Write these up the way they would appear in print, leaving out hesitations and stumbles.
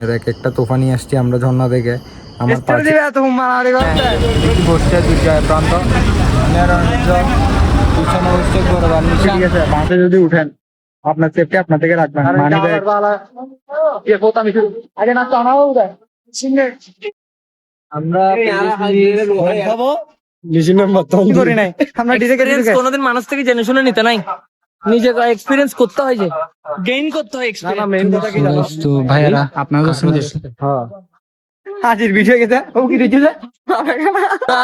এক একটা তোফা নিয়ে আসছি আমরা ঝর্ণা থেকে। আমার বাঁধে যদি উঠেন আপনার সেফটি আপনার থেকে রাখবেন। আমরা কোনোদিন মানুষ থেকে জেনে শুনে নিতে নাই, নিজে এক্সপিরিয়েন্স করতে হয়, যে গেইন করতে হয় experience। তো ভাইয়ারা আপনার হাজির বিষয় গেছে ও কি দিচ্ছে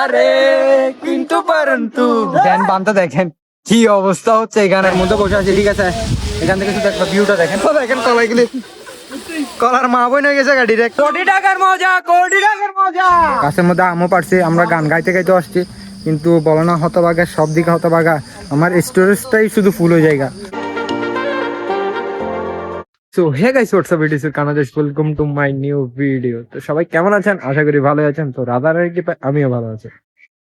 আরে কিন্তু পরন্তু ধ্যান বানতে দেখেন কি অবস্থা হচ্ছে। এখানের মধ্যে বসে আছে, ঠিক আছে, এখান থেকে শুধু একটা ভিউটা দেখেন। দেখেন কলাই গেলে কলার মা বই হয়ে গেছে গাড়ি কোটি টাকার মজা, কোটি টাকার মজা। গাছের মধ্যে আমও পারছি, আমরা গান গাইতে গাইতে আসছি, কিন্তু বলো না হতবাগা, সব দিকে হতবাগা। আমার স্টোরেজটাই শুধু ফুল হয়ে জায়গা। So hey guys, what's up, it is কানাদেশ, welcome to my new video. তো সবাই কেমন আছেন? আশা করি ভালো আছেন। তো রাধারের কি আমিও ভালো আছি।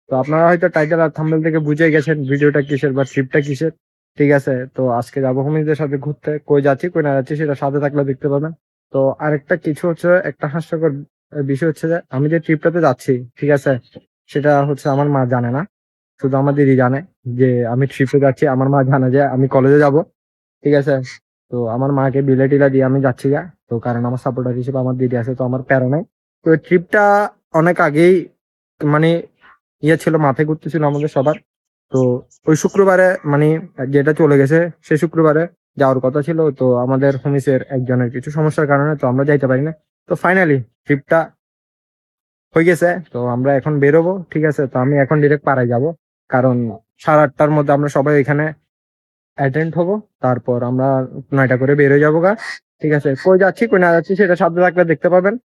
তো আপনারা হয়তো টাইটেল আর থাম্বনেল থেকে বুঝে গেছেন ভিডিওটা কিসের বা ট্রিপটা কিসের, ঠিক আছে। তো আজকে যাবো হোমিজদের সাথে ঘুরতে। কই যাচ্ছি কই না যাচ্ছি সেটা সাথে থাকলে দেখতে পাবেন। তো আরেকটা কিছু হচ্ছে, একটা হাস্যকর বিষয় হচ্ছে যে আমি যে ট্রিপটাতে যাচ্ছি, ঠিক আছে, সেটা হচ্ছে আমার মা জানে না, শুধু আমার দিদি জানে যে আমি ট্রিপে যাচ্ছি। আমার মা জানে যে আমি কলেজে যাব, ঠিক আছে। তো আমার মাকে বিলে টিলা দিয়ে আমি যাচ্ছি গা। তো কারণ আমার সাপোর্টার হিসেবে আমার দিদি আছে, তো আমার প্যারা নাই। তো ট্রিপটা অনেক আগেই মানে ইয়ে ছিল, মাথায় ঘুরতেছিল আমাদের সবার। তো ওই শুক্রবারে মানে যেটা চলে গেছে সে শুক্রবারে যাওয়ার কথা ছিল। তো আমাদের হোমিসের একজনের কিছু সমস্যার কারণে তো আমরা যাইতে পারি না। তো ফাইনালি ট্রিপটা হয়ে গেছে। তো আমরা এখন বেরোবো, ঠিক আছে। তো আমি এখন ডিরেক্ট পাড়ায় যাব, কারণ 8:30টার মধ্যে আমরা সবাই এখানে অ্যাটেন্ড হবো। তারপর আমরা 9টা করে বেরোয় যাবো গা, ঠিক আছে। কই যাচ্ছি কই না যাচ্ছি সেটা সাথে থাকলে দেখতে পাবেন।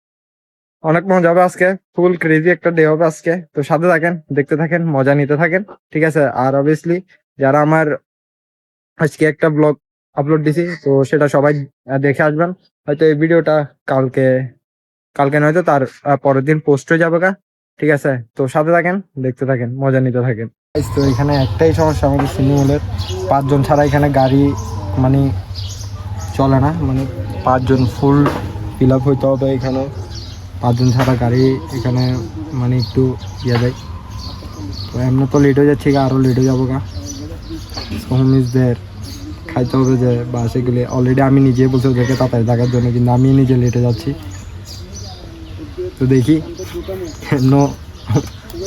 অনেক মজা হবে আজকে, ফুল ক্রেজি একটা ডে হবে আজকে। তো সাথে থাকেন, দেখতে থাকেন, মজা নিতে থাকেন, ঠিক আছে। আর অবভিয়াসলি যারা আমার আজকে একটা ব্লগ আপলোড দিছি, তো সেটা সবাই দেখে আসবেন। হয়তো এই ভিডিওটা কালকে কালকে নয়তো তার পরের দিন পোস্ট হয়ে যাবে গা, ঠিক আছে। তো সাথে থাকেন, দেখতে থাকেন, মজা নিতে থাকেন। তো এখানে একটাই সমস্যা আমাদের সিনেমলের, 5 জন ছাড়া এখানে গাড়ি মানে চলে না। মানে 5 জন ফুল ফিল আপ হইতে হবে এখানে। 5 জন ছাড়া গাড়ি এখানে মানে একটু ইয়ে দেয়। তো এমনি তো লেট হয়ে যাচ্ছে গা, আরও লেট হয়ে যাবো গা। হোমিজদের খাইতে হবে যে বাস, এগুলি অলরেডি আমি নিজে বলছি ওদেরকে তাড়াতাড়ি থাকার জন্য, কিন্তু আমি নিজে লেটে যাচ্ছি। তো দেখি নো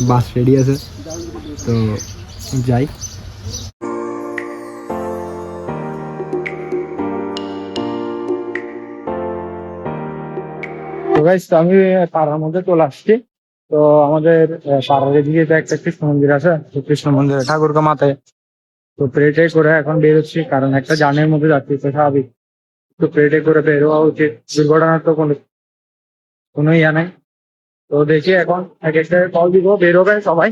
বাস রেডি আছে, তো যাই। তো গাইস, আমি পাড়ার মধ্যে চলে আসছি। তো আমাদের পাড়ার এদিকে তো একটা কৃষ্ণ মন্দির আছে, তো কৃষ্ণ মন্দিরে ঠাকুরকে মাথায় তো প্রেটে করে এখন বেরোচ্ছি, কারণ একটা জানের মধ্যে যাচ্ছি, তো স্বাভাবিক তো প্রেটে করে বের হওয়া উচিত। দুর্ঘটনার তো কোনো ইয়া নাই। তো দেখি এখন এক একটা কল দিব, বেরোবে সবাই।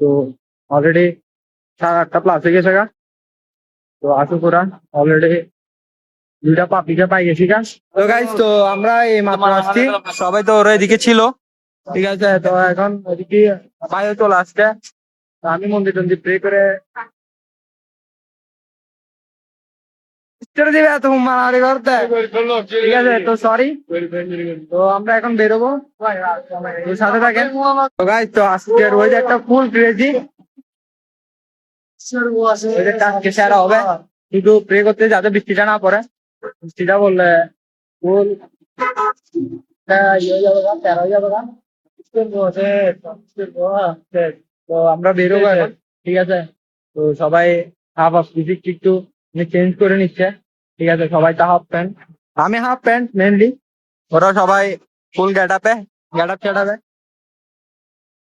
তো অলরেডি 8:30 প্লাস হয়ে গেছে গা। তো আসুক ওরা, অলরেডি 2টা পাপিকা পাই গেছি গা। তো গাইস, তো আমরা এই মাত্র আসছি, সবাই তো ওরা এদিকে ছিল, ঠিক আছে। তো এখন ওদিকে বাইরে চলে আসছে। তো আমি মন্দির টন্দির প্রে করে ছেড়ে দিবে এত মারামারি করতে, ঠিক আছে। তো সরি, তো আমরা এখন বেরোবো, তো সাথে থাকেন। তো গাইস, তো আজকের ওয়েদারটা ফুল ক্রেজি, ওয়েদারটা আজকে সেরা হবে। শুধু প্রে করতে যাতে বৃষ্টিটা না পড়ে, বৃষ্টিটা বললে ফুল ইয়ে হয়ে যাবে গা, তেরা হয়ে যাবে গা। তো আমরা বেরোবো এখন, ঠিক আছে। তো সবাই হাফ হাফ একটু চেঞ্জ করে নিচ্ছে, ঠিক আছে। সবাই তো হাফ প্যান্ট, আমি হাফ প্যান্ট মেনলি, ওরা সবাই ফুল গেট আপে চেটাবে,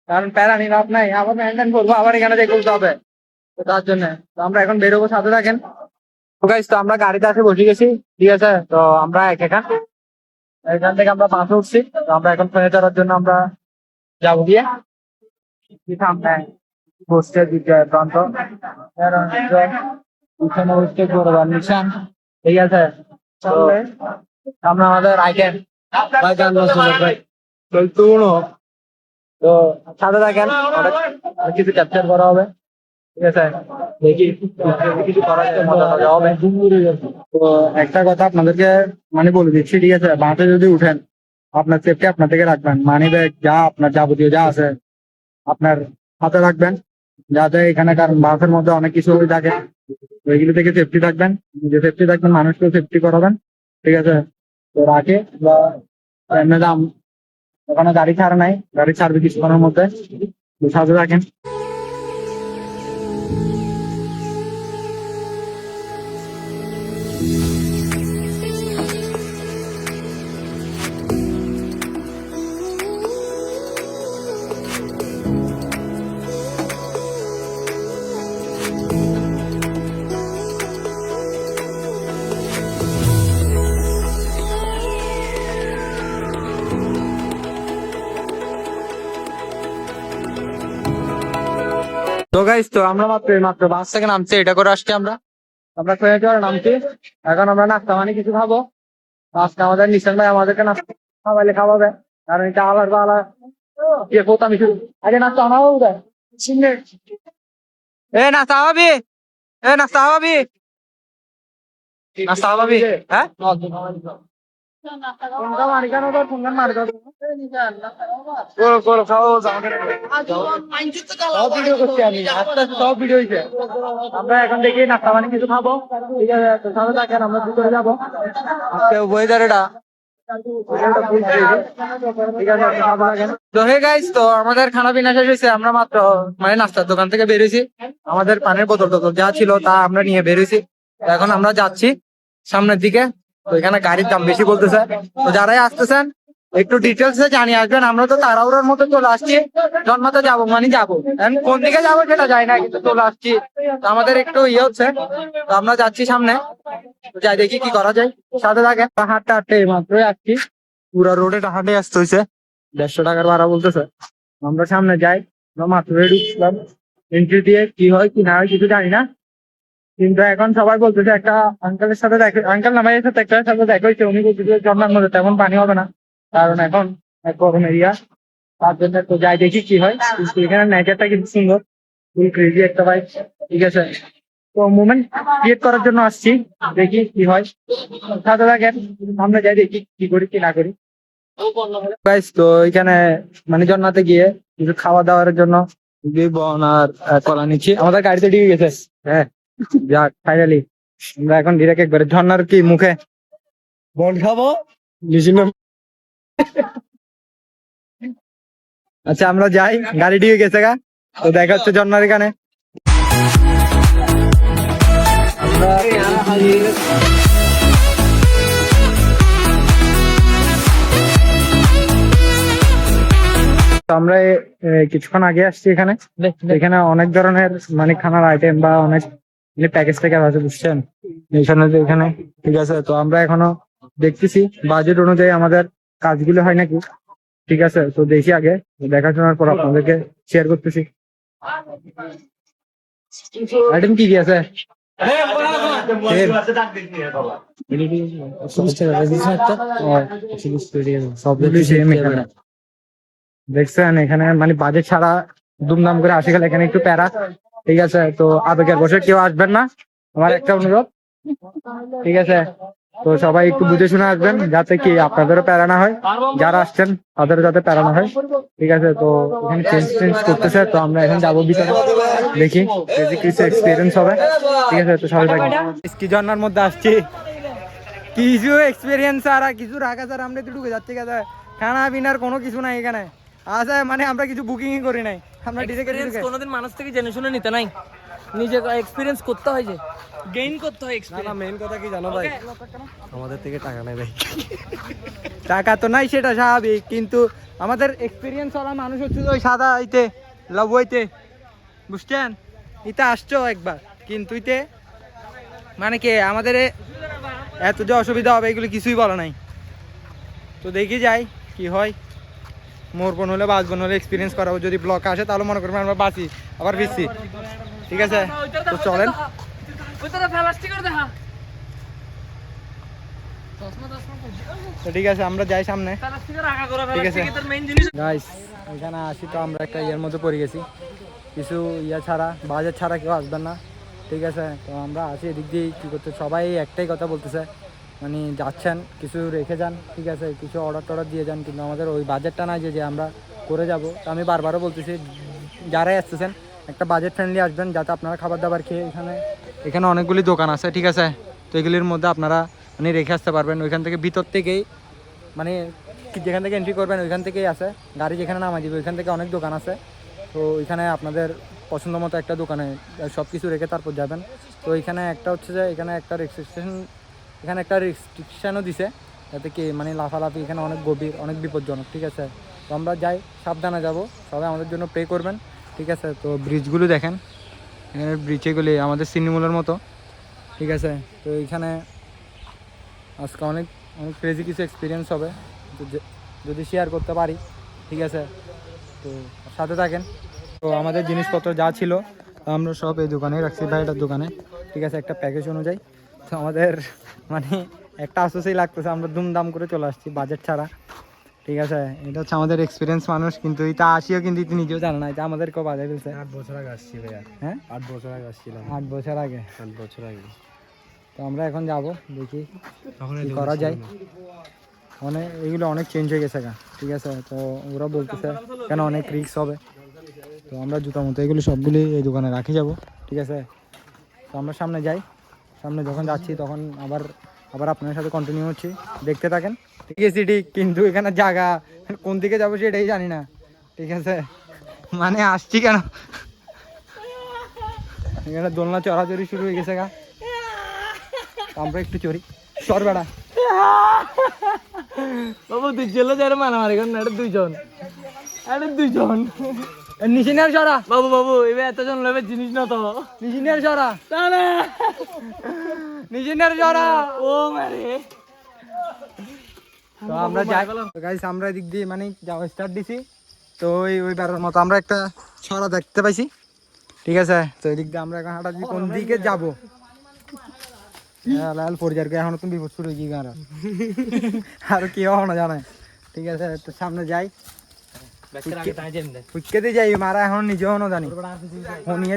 কারণ প্যারানি লাভ নাই। আবার প্যান্ট প্যান্ট করবো, আবার এখানে যে করতে হবে, তো তার জন্য। তো আমরা এখন বেরোবো, সাথে থাকেন। তো গাইস, তো আমরা গাড়িতে আসে বসে গেছি, ঠিক আছে। তো আমরা এখান থেকে আমরা বাসে উঠছি। তো আমরা এখন ফেনে চড়ার জন্য আমরা যাবো গিয়ে সামনে বসছে দিকে প্রান্ত, পিছনে হচ্ছে গোরবার নিশান, ঠিক আছে। তো আমরা আমাদের আইটেম তো সাথে থাকেন, অনেক কিছু ক্যাপচার করা হবে, ঠিক আছে। দেখি কিছু করা যায়, মজা মজা হবে। তো একটা কথা আপনাদেরকে মানে বলে দিচ্ছি, ঠিক আছে, বাসে যদি উঠেন আপনার সেফটি আপনার থেকে রাখবেন, মানি ব্যাগ যা আপনার যাবতীয় যা আছে আপনার হাতে রাখবেন, যাতে এখানে কারণ বাসের মধ্যে অনেক কিছু হয়ে থাকে, তো এগুলো থেকে সেফটি থাকবেন, নিজে সেফটি থাকবেন, মানুষকেও সেফটি করাবেন। ঠিক আছে, তো রাখে বা এমনি দাম ওখানে গাড়ি ছাড়া নাই, গাড়ি ছাড়বে কিছুক্ষণের মধ্যে, তো সাথে রাখেন। তো গাইস, তো আমরা মাত্র বাস থেকে নামছি, এটা করে আসছি আমরা ট্রেনে চড়ে নামছি। এখন আমরা নাস্তা মানে কিছু খাবো। আজকে আমাদের নিশান ভাই আমাদেরকে নাস্তা খাওয়াইলে খাওয়াবে, কারণ এটা আলার বা আলার ইয়ে করতাম কিছু আগে নাস্তা আনাবো উদয় এ নাস্তা খাওয়াবি, এ নাস্তা খাওয়াবি, নাস্তা খাওয়াবি, হ্যাঁ ফোনটা মারি কেন তোর ফোনটা মারি দাও খাওয়া সব ভিডিও করছি আমি, আস্তে আস্তে সব ভিডিও হয়েছে। আমরা এখন দেখি নাস্তা মানে কিছু খাবো। ঠিক আছে, তো সাথে থাকেন, আমরা দুপুরে যাবো। আজকে ওয়েদার এটা ঠিক আছে, সাথে থাকেন। তো হে গাইস, তো আমাদের খানা পিনা শেষ হয়েছে, আমরা মাত্র মানে নাস্তার দোকান থেকে বেরিয়েছি। আমাদের পানির বোতল টোতল যা ছিল তা আমরা নিয়ে বেরিয়েছি। এখন আমরা যাচ্ছি সামনের দিকে। তো এখানে গাড়ির দাম বেশি বলতেছে, তো যারাই আসতেছেন একটু ডিটেলসে জানিয়ে আসবেন। আমরা তো তাড়াহুড়োর মতো চলে আসছি, জন্মাতে যাবো মানে যাবো, কোন দিকে যাবো সেটা যায় না, কিন্তু চলে আসছি। তো আমাদের একটু ইয়ে হচ্ছে, তো আমরা যাচ্ছি সামনে, যাই দেখি কি করা যায়। সাথে থাকে হাঁটতে হাঁটতে মাত্রই আসছি, পুরো রোডে হাঁটে আসতে হয়েছে, 150 টাকার ভাড়া বলতেছে। আমরা সামনে যাই, আমরা মাত্র ঢুকছিলাম, এন্ট্রি দিয়ে কি হয় কি না হয় কিছু জানি না, কিন্তু এখন সবাই বলতেছে একটা আঙ্কেলের সাথে আঙ্কেল নামাইয়ের সাথে একটা সাথে দেখা হয়েছে, উনি বলতেছে ঝর্ণার মধ্যে তেমন পানি হবে না, কারণ এখন এক গরম এরিয়া, তার জন্য তো যাই দেখি কি হয়। কিন্তু এখানে নেচারটা কিন্তু সুন্দর, ফুল ক্রেজি একটা বাইক। ঠিক আছে, তো মুভমেন্ট ক্রিয়েট করার জন্য আসছি, দেখি কি হয়। সাথে থাকেন, আমরা যাই দেখি কি করি কি না করি। তো এখানে মানে ঝর্ণাতে গিয়ে কিছু খাওয়া দাওয়ার জন্য বন আর কলা নিচ্ছি, আমাদের গাড়িতে ঢুকে গেছে। হ্যাঁ, যাক ফাইনালি আমরা এখন ডিরেক্ট একবারে ঝর্ণার কি মুখে বন খাবো। আচ্ছা, আমরা যাই, গাড়ি ঢুকে গেছে গা, তো দেখা হচ্ছে ঝর্ণার এখানে। আমরা কিছুক্ষণ আগে আসছি এখানে, এখানে অনেক ধরনের মানে খানার আইটেম বা অনেক প্যাকেজ ট্যাকেজ আছে, বুঝছেন এখানে এখানে। ঠিক আছে, তো আমরা এখনো দেখতেছি বাজেট অনুযায়ী আমাদের কাজগুলো হয় নাকি। ঠিক আছে, তো দেখি আগে, দেখাশোনার পর আপনাদেরকে শেয়ার করতেছি আইটেম কি কি আছে। দেখছেন এখানে মানে বাজেট ছাড়া দুমদাম করে আসে গেলে এখানে একটু প্যারা। ঠিক আছে, তো আবেগের বসে কেউ আসবেন না, আমার একটা অনুরোধ। ঠিক আছে, তো সবাই একটু বুঝে শুনে আসবেন, যাতে কি আপনাদেরও প্যারা না হয়, যারা আসছেন তাদেরও যাতে প্যারা না হয়। ঠিক আছে, তো এখানে চেঞ্জ করতেছে, তো আমরা এখন যাবো ভিতরে, দেখি কিছু এক্সপিরিয়েন্স হবে। ঠিক আছে, তো সবাই থাকবেন। কি ঝর্ণার মধ্যে আসছি, কিছু এক্সপিরিয়েন্স আর কিছু রাখা স্যার, আমরা একটু ঢুকে যাচ্ছি। কাজে খানা পিনার কোনো কিছু নাই এখানে, আচ্ছা মানে আমরা কিছু বুকিংই করি নাই, আমরা ডিরেক্ট কোনোদিন মানুষ থেকে জেনে শুনে নিতে নাই, নিজে এক্সপিরিয়েন্স করতে হয়, যে গেইন করতে হয় এক্সপিরিয়েন্স। মেইন কথা কি জানো ভাই, আমাদের থেকে টাকা নাই ভাই, টাকা তো নাই সেটা স্বাভাবিক, কিন্তু আমাদের এক্সপিরিয়েন্স ওরা মানুষ হচ্ছে ওই সাদা আইতে লাভ হইতে, বুঝছেন ইতে আসছো একবার, কিন্তু ইতে মানে কি আমাদের এত যে অসুবিধা হবে এগুলো কিছুই বলা নাই। তো দেখি যাই কি হয়, মরবন হলে বাঁচবন হলে এক্সপিরিয়েন্স করাবো, যদি ব্লক আসে তাহলে মনে করবেন আমরা বাঁচি আবার ফিরছি। ঠিক আছে, তো চলেন। ঠিক আছে, আমরা যাই সামনে। ঠিক আছে গাইস, এখানে আসি তো আমরা একটা ইয়ের মধ্যে পড়ে গেছি, কিছু ইয়া ছাড়া বাজেট ছাড়া কেউ আসবেন না। ঠিক আছে, তো আমরা আসি এদিক দিয়ে কি করতে, সবাই একটাই কথা বলতেছে মানে যাচ্ছেন কিছু রেখে যান, ঠিক আছে, কিছু অর্ডার টর্ডার দিয়ে যান, কিন্তু আমাদের ওই বাজেটটা নাই যে আমরা করে যাব। তো আমি বারবারও বলতেছি যারাই আসতেছেন একটা বাজেট ফ্রেন্ডলি আসবেন, যাতে আপনারা খাবার দাবার খেয়ে এখানে অনেকগুলি দোকান আছে, ঠিক আছে। তো এগুলির মধ্যে আপনারা মানে রেখে আসতে পারবেন। ওইখান থেকে ভিতর থেকেই মানে যেখান থেকে এন্ট্রি করবেন ওইখান থেকেই আছে, গাড়ি যেখানে নামা দিবে ওইখান থেকে অনেক দোকান আছে। তো ওইখানে আপনাদের পছন্দ মতো একটা দোকানে সব কিছু রেখে তারপর যাবেন। তো এখানে একটা হচ্ছে যে এখানে একটা রেস্ট্রিকশানও দিছে, যাতে কি মানে লাফালাফি এখানে অনেক গভীর, অনেক বিপজ্জনক, ঠিক আছে। তো আমরা যাই, সাবধানে যাব, সবাই আমাদের জন্য প্রে করবেন, ঠিক আছে। তো ব্রিজগুলো দেখেন, এখানে ব্রিজেগুলি আমাদের সিনেমুলের মতো, ঠিক আছে। তো এইখানে আজকে অনেক অনেক ক্রেজি কিছু এক্সপিরিয়েন্স হবে, তো যদি শেয়ার করতে পারি, ঠিক আছে। তো সাথে থাকেন। তো আমাদের জিনিসপত্র যা ছিল আমরা সব এই দোকানে রাখছি, ভাইটার দোকানে, ঠিক আছে, একটা প্যাকেজ অনুযায়ী। তো আমাদের মানে একটা আশ্বসই লাগতেছে, আমরা দুমদাম করে চলে আসছি বাজেট ছাড়া, ঠিক আছে। এটা হচ্ছে আমাদের এক্সপিরিয়েন্স মানুষ, কিন্তু এটা আসিও কিন্তু এটা নিজেও জানে না, এটা আমাদেরকেও বাজায় ফেলছে। 8 বছর আগে আসছি ভাইয়া। হ্যাঁ 8 বছর আগে আসছিলাম। 8 বছর আগে। 8 বছর আগে। তো আমরা এখন যাব, দেখি তখন কি করা যায়। অনেক এগুলো অনেক চেঞ্জ হয়ে গেছে গা, ঠিক আছে। তো ওরা বলতেছে কেন অনেক রিস্ক হবে। তো আমরা জুতা মতো এগুলো সবগুলি এই দোকানে রাখি যাব, ঠিক আছে। তো আমরা সামনে যাই, সামনে যখন যাচ্ছি তখন আবার আবার আপনার সাথে কন্টিনিউ হচ্ছি, দেখতে থাকেন। ঠিক আছে ঠিক, কিন্তু এখানে জায়গা কোন দিকে যাবো সেটাই জানি না, ঠিক আছে। মানে আসছি কেন, এখানে দোলনা চড়াচড়ি শুরু হয়ে গেছে গা। তো আমরা একটু চড়ি, সর বেড়া। বাবু তুই চলে যারে মারামারি কর না, এটা দুইজন, এটা দুইজন। নিশিনার সরা বাবু বাবু এবার এতজন লেবে জিনিস না তো, নিশিনার সরা না না নিশিনার সরা। ও মারে। তো আমরা যাই গাইস, আমরা এদিক দিয়ে মানে যাওয়া স্টার্ট দিছি। তো ওই বারের মতো আমরা একটা ছড়া দেখতে পাইছি, ঠিক আছে। তো এদিক দিয়ে আমরা এখন হাঁটা কোন দিকে যাবো, লাল পরিজারকে এখন তুমি বিপদ শুরু কি গান আর কি হওয়া জানে, ঠিক আছে। তো সামনে যাই, ফুচকেতে যাই, মারা এখন নিজেও না জানি নিয়ে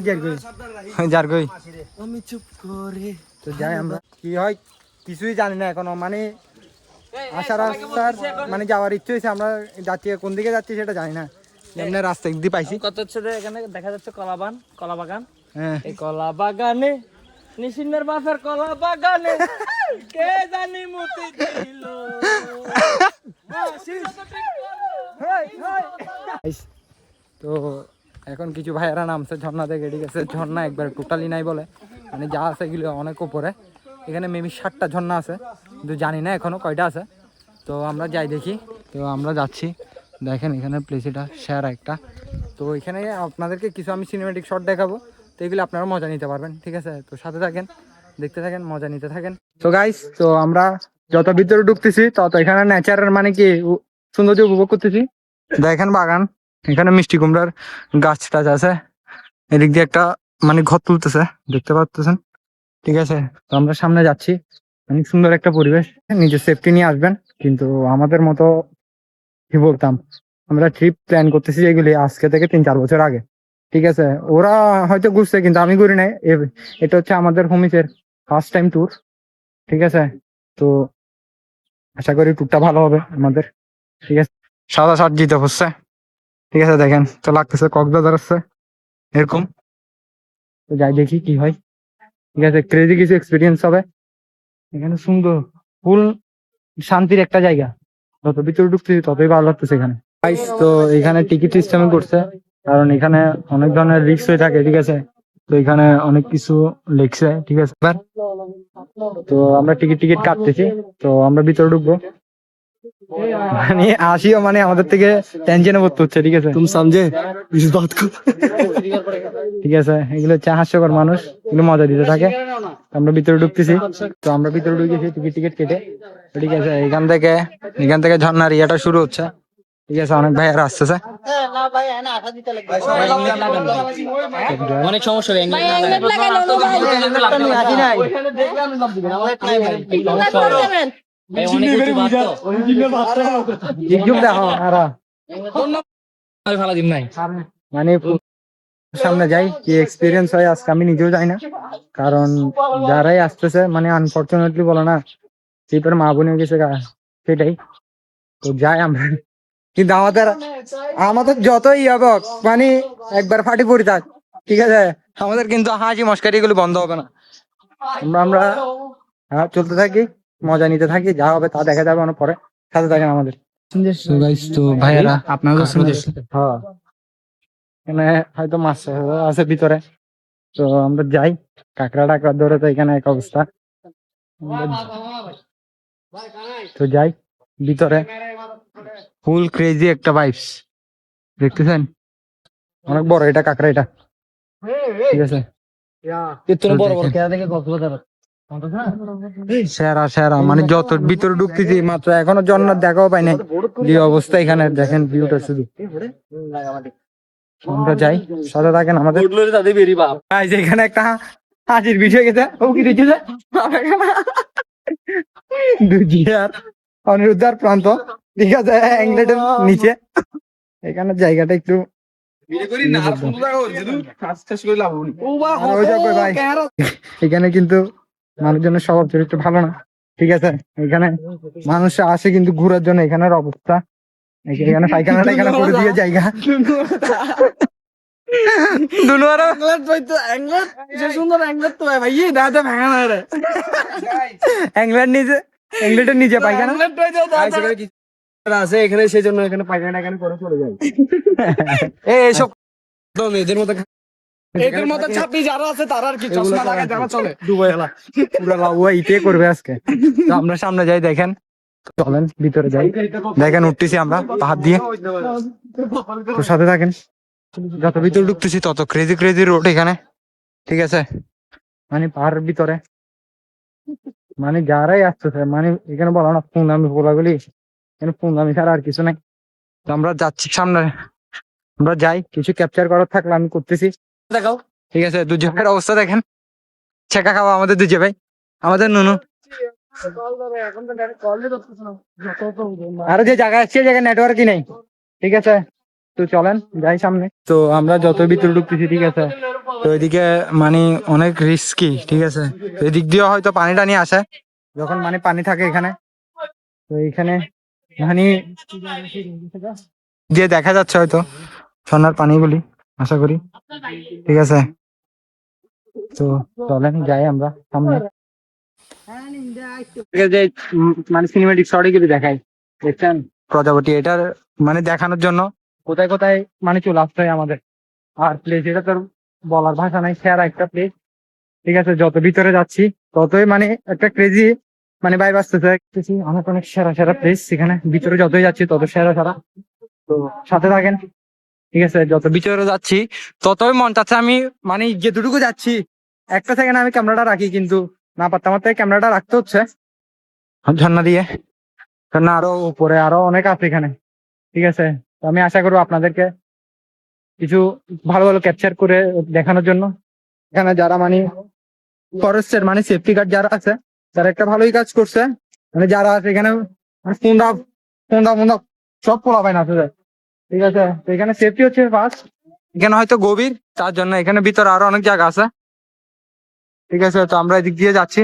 যার গই। আমি চুপ করে। তো যাই আমরা, কি হয় কিছুই জানি না এখনো, মানে আসার রাস্তার মানে যাওয়ার ইচ্ছে হয়েছে, আমরা যাচ্ছি কোন দিকে যাচ্ছি সেটা জানি না, এমনি রাস্তা একদিকে পাইছি। কত হচ্ছে রে, এখানে দেখা যাচ্ছে কলা বাগান। হ্যাঁ এই কলা বাগানে নিশিনের বাপের কলা বাগানে কে জানি মুতি দিল। তো এখন কিছু ভাইয়েরা নামছে ঝর্ণা থেকে, ঠিক আছে। ঝর্ণা একবার টোটালি নাই বলে, মানে যা আছে এগুলো অনেক উপরে। এখানে মেবি 7টা ঝর্ণা আছে, কিন্তু জানি না এখনো কয়টা আছে। তো আমরা যাই দেখি। তো আমরা যাচ্ছি, দেখেন এখানে প্লেসটা সেরা একটা। তো এখানে আপনাদেরকে কিছু আমি সিনেমেটিক শট দেখাবো, তো এগুলো আপনারা মজা নিতে পারবেন, ঠিক আছে। তো সাথে থাকেন, দেখতে থাকেন, মজা নিতে থাকেন। তো গাইস, তো আমরা যত ভিতরে ঢুকতেছি তত এখানে ন্যাচারের মানে কি সৌন্দর্য উপভোগ করতেছি। দেখেন বাগান, এখানে মিষ্টি কুমড়ার গাছ টাছ আছে, এদিক দিয়ে একটা মানে ঘর তুলতেছে, দেখতে পাচ্ছেন, ঠিক আছে। তো আমরা সামনে যাচ্ছি, অনেক সুন্দর একটা পরিবেশ, নিজের সেফটি নিয়ে আসবেন। কিন্তু আমাদের মতো কি বলতাম, আমরা ট্রিপ প্ল্যান করতেছি এগুলি আজকে থেকে 3-4 বছর আগে, ঠিক আছে। ওরা হয়তো ঘুরছে কিন্তু আমি ঘুরি নাই। এটা হচ্ছে আমাদের হোমিসের ফার্স্ট টাইম ট্যুর, ঠিক আছে। তো আশা করি ট্যুরটা ভালো হবে আমাদের, ঠিক আছে। সাদা শার্ট জিতে হচ্ছে, ঠিক আছে। দেখেন তো লাগতেছে কক্সবাজার আসছে এরকম। তো যাই দেখি কি হয়, ঠিক আছে। ক্রেজি কিছু এক্সপিরিয়েন্স হবে এখানে, সুন্দর ফুল শান্তির একটা জায়গা। যত ভিতরে ঢুকতেছি ততই ভালো লাগতেছে এখানে। তো এখানে টিকিট সিস্টেম করছে, কারণ এখানে অনেক ধরনের রিস্ক হয়ে থাকে, ঠিক আছে। তো এখানে অনেক কিছু লিখছে, ঠিক আছে। তো আমরা টিকিট কাটতেছি, তো আমরা ভিতরে ঢুকবো। মানে আসিও মানে আমাদের থেকে টেনশনে পড়তে হচ্ছে, ঠিক আছে। তুমি সমঝে ঠিক আছে। এগুলো হচ্ছে হাস্যকর মানুষ, এগুলো মজা দিতে থাকে। আমরা ভিতরে ঢুকতেছি, তো আমরা ভিতরে ঢুকেছি টিকিট কেটে, ঠিক আছে। এখান থেকে ঝর্ণার ইয়েটা শুরু হচ্ছে, ঠিক আছে। অনেক ভাইয়ারা আসতেছে, অনেক সমস্যা হবে। দেখো ভালো দিন নাই মানে সামনে যাই, কি এক্সপিরিয়েন্স হয় আজকে আমি নিজেও যাই না, কারণ যারাই আসতেছে মানে আনফরচুনেটলি বলে না, এরপরে মা বোনের গেছে সেটাই। তো যাই আমরা, কিন্তু আমাদের আমাদের যতই হবে মানে একবার ফাটি পড়ি থাক, ঠিক আছে, আমাদের কিন্তু হাসি মস্কারি এগুলো বন্ধ হবে না। আমরা চলতে থাকি, মজা নিতে থাকি, যা হবে তা দেখা যাবে অনেক পরে। সাথে থাকেন আমাদের। তো ভাইয়ারা আপনার হ্যাঁ, এখানে হয়তো মাছ আছে ভিতরে। তো আমরা যাই, কাঁকড়া টাকড়া ধরে, তো এখানে এক অবস্থা। তো যাই ভিতরে, ফুল ক্রেজি একটা ভাইবস দেখতেছেন, অনেক বড় এটা কাঁকড়া, এটা ঠিক আছে। বড় বড় খেলা দেখে কক্সবাজার সেরা সেরা, মানে যত ভিতরে ঢুকতেছি মাত্র এখনো জন্নার দেখাও পাই নাই, যে অবস্থা এখানে দেখেন ভিউটা শুধু। আমরা যাই, সাথে থাকেন আমাদের। Guys, এখানে একটা হাসির বিষয় গেছে, ও কি দিচ্ছে দুজিয়ার অনিরুদ্ধার প্রান্ত, ঠিক আছে, অ্যাংলেটের নিচে। এখানে জায়গাটা একটু এখানে কিন্তু মানুষজনের স্বভাব চরিত্র ভালো না, ঠিক আছে। এখানে মানুষ আসে কিন্তু ঘোরার জন্য, এখানের অবস্থা এখানে পায়খানা টাইখানা করে দিয়ে জায়গা ইংল্যান্ডের নিচে পায়খানা আছে এখানে, সেই জন্য এখানে পায়খানা টায়খানা করে চলে যায়। এইসব এদের মতো এদের মতো ছাপি যারা আছে তারা আর কি চশমা লাগায় যারা চলে ডুবে গেলা পুরো লাউয়া ইতে করবে আজকে। তো আমরা সামনে যাই, দেখেন, চলেন ভিতরে যাই, দেখেন উঠতেছি আমরা পাহাড় দিয়ে। তো সাথে থাকেন, যত ভিতরে ঢুকতেছি তত ক্রেজি ক্রেজি রোড এখানে, ঠিক আছে, মানে পাহাড়ের ভিতরে, মানে যারাই আসতেছে, মানে এখানে বলো না পুনামি পোলাগুলি, এখানে পুনামি ছাড়া আর কিছু নাই। তো আমরা যাচ্ছি সামনে, আমরা যাই, কিছু ক্যাপচার করার থাকলে আমি করতেছি, দেখাও। ঠিক আছে। দুজো ভাইয়ের অবস্থা দেখেন, ছেঁকা খাওয়া আমাদের দুজো ভাই, আমাদের নুনু। আর যে জায়গা আসছে জায়গায় নেটওয়ার্কই নেই, ঠিক আছে। তো চলেন যাই সামনে। তো আমরা যত ভিতরে ঢুকতেছি, ঠিক আছে, তো এদিকে মানে অনেক রিস্কি, ঠিক আছে। তো এদিক দিয়ে হয়তো পানি টানি আসে, যখন মানে পানি থাকে এখানে, তো এখানে মানে দিয়ে দেখা যাচ্ছে হয়তো ঝর্ণার পানিগুলি, আশা করি, ঠিক আছে। তো চলেন যাই আমরা সামনে, মানে সিনেমেটিক শর্টে কিন্তু দেখাই, দেখছেন প্রজাপতি, এটার মানে দেখানোর জন্য কোথায় কোথায় মানে চলে আসতে হয় আমাদের। আর প্লেস এটা তোর বলার ভাষা নাই, সেরা একটা প্লেস, ঠিক আছে। যত ভিতরে যাচ্ছি ততই মানে একটা ক্রেজি মানে ভাইব আসতেছে, অনেক অনেক সেরা সেরা প্লেস এখানে, ভিতরে যতই যাচ্ছি তত সেরা সেরা। তো সাথে থাকেন, ঠিক আছে। যত ভিতরে যাচ্ছি ততই মন চাচ্ছে আমি মানে যেটুকু যাচ্ছি একটা সেকেন্ড আমি ক্যামেরাটা রাখি, কিন্তু না পারতাম, আমার থেকে ক্যামেরাটা রাখতে হচ্ছে ঝর্ণা দিয়ে, ঝর্ণা আরো উপরে আরো অনেক আছে এখানে, ঠিক আছে। তো আমি আশা করবো আপনাদেরকে কিছু ভালো ভালো ক্যাপচার করে দেখানোর জন্য। এখানে যারা মানে ফরেস্টের মানে সেফটি গার্ড যারা আছে, তারা একটা ভালোই কাজ করছে, মানে যারা আছে এখানে ফোনটা ফোনটা ফোনটা সব পোলা পায় না আসলে, ঠিক আছে। তো এখানে সেফটি হচ্ছে ফার্স্ট, এখানে হয়তো গভীর, তার জন্য এখানে ভিতরে আরো অনেক জায়গা আছে, ঠিক আছে। তো আমরা এদিক দিয়ে যাচ্ছি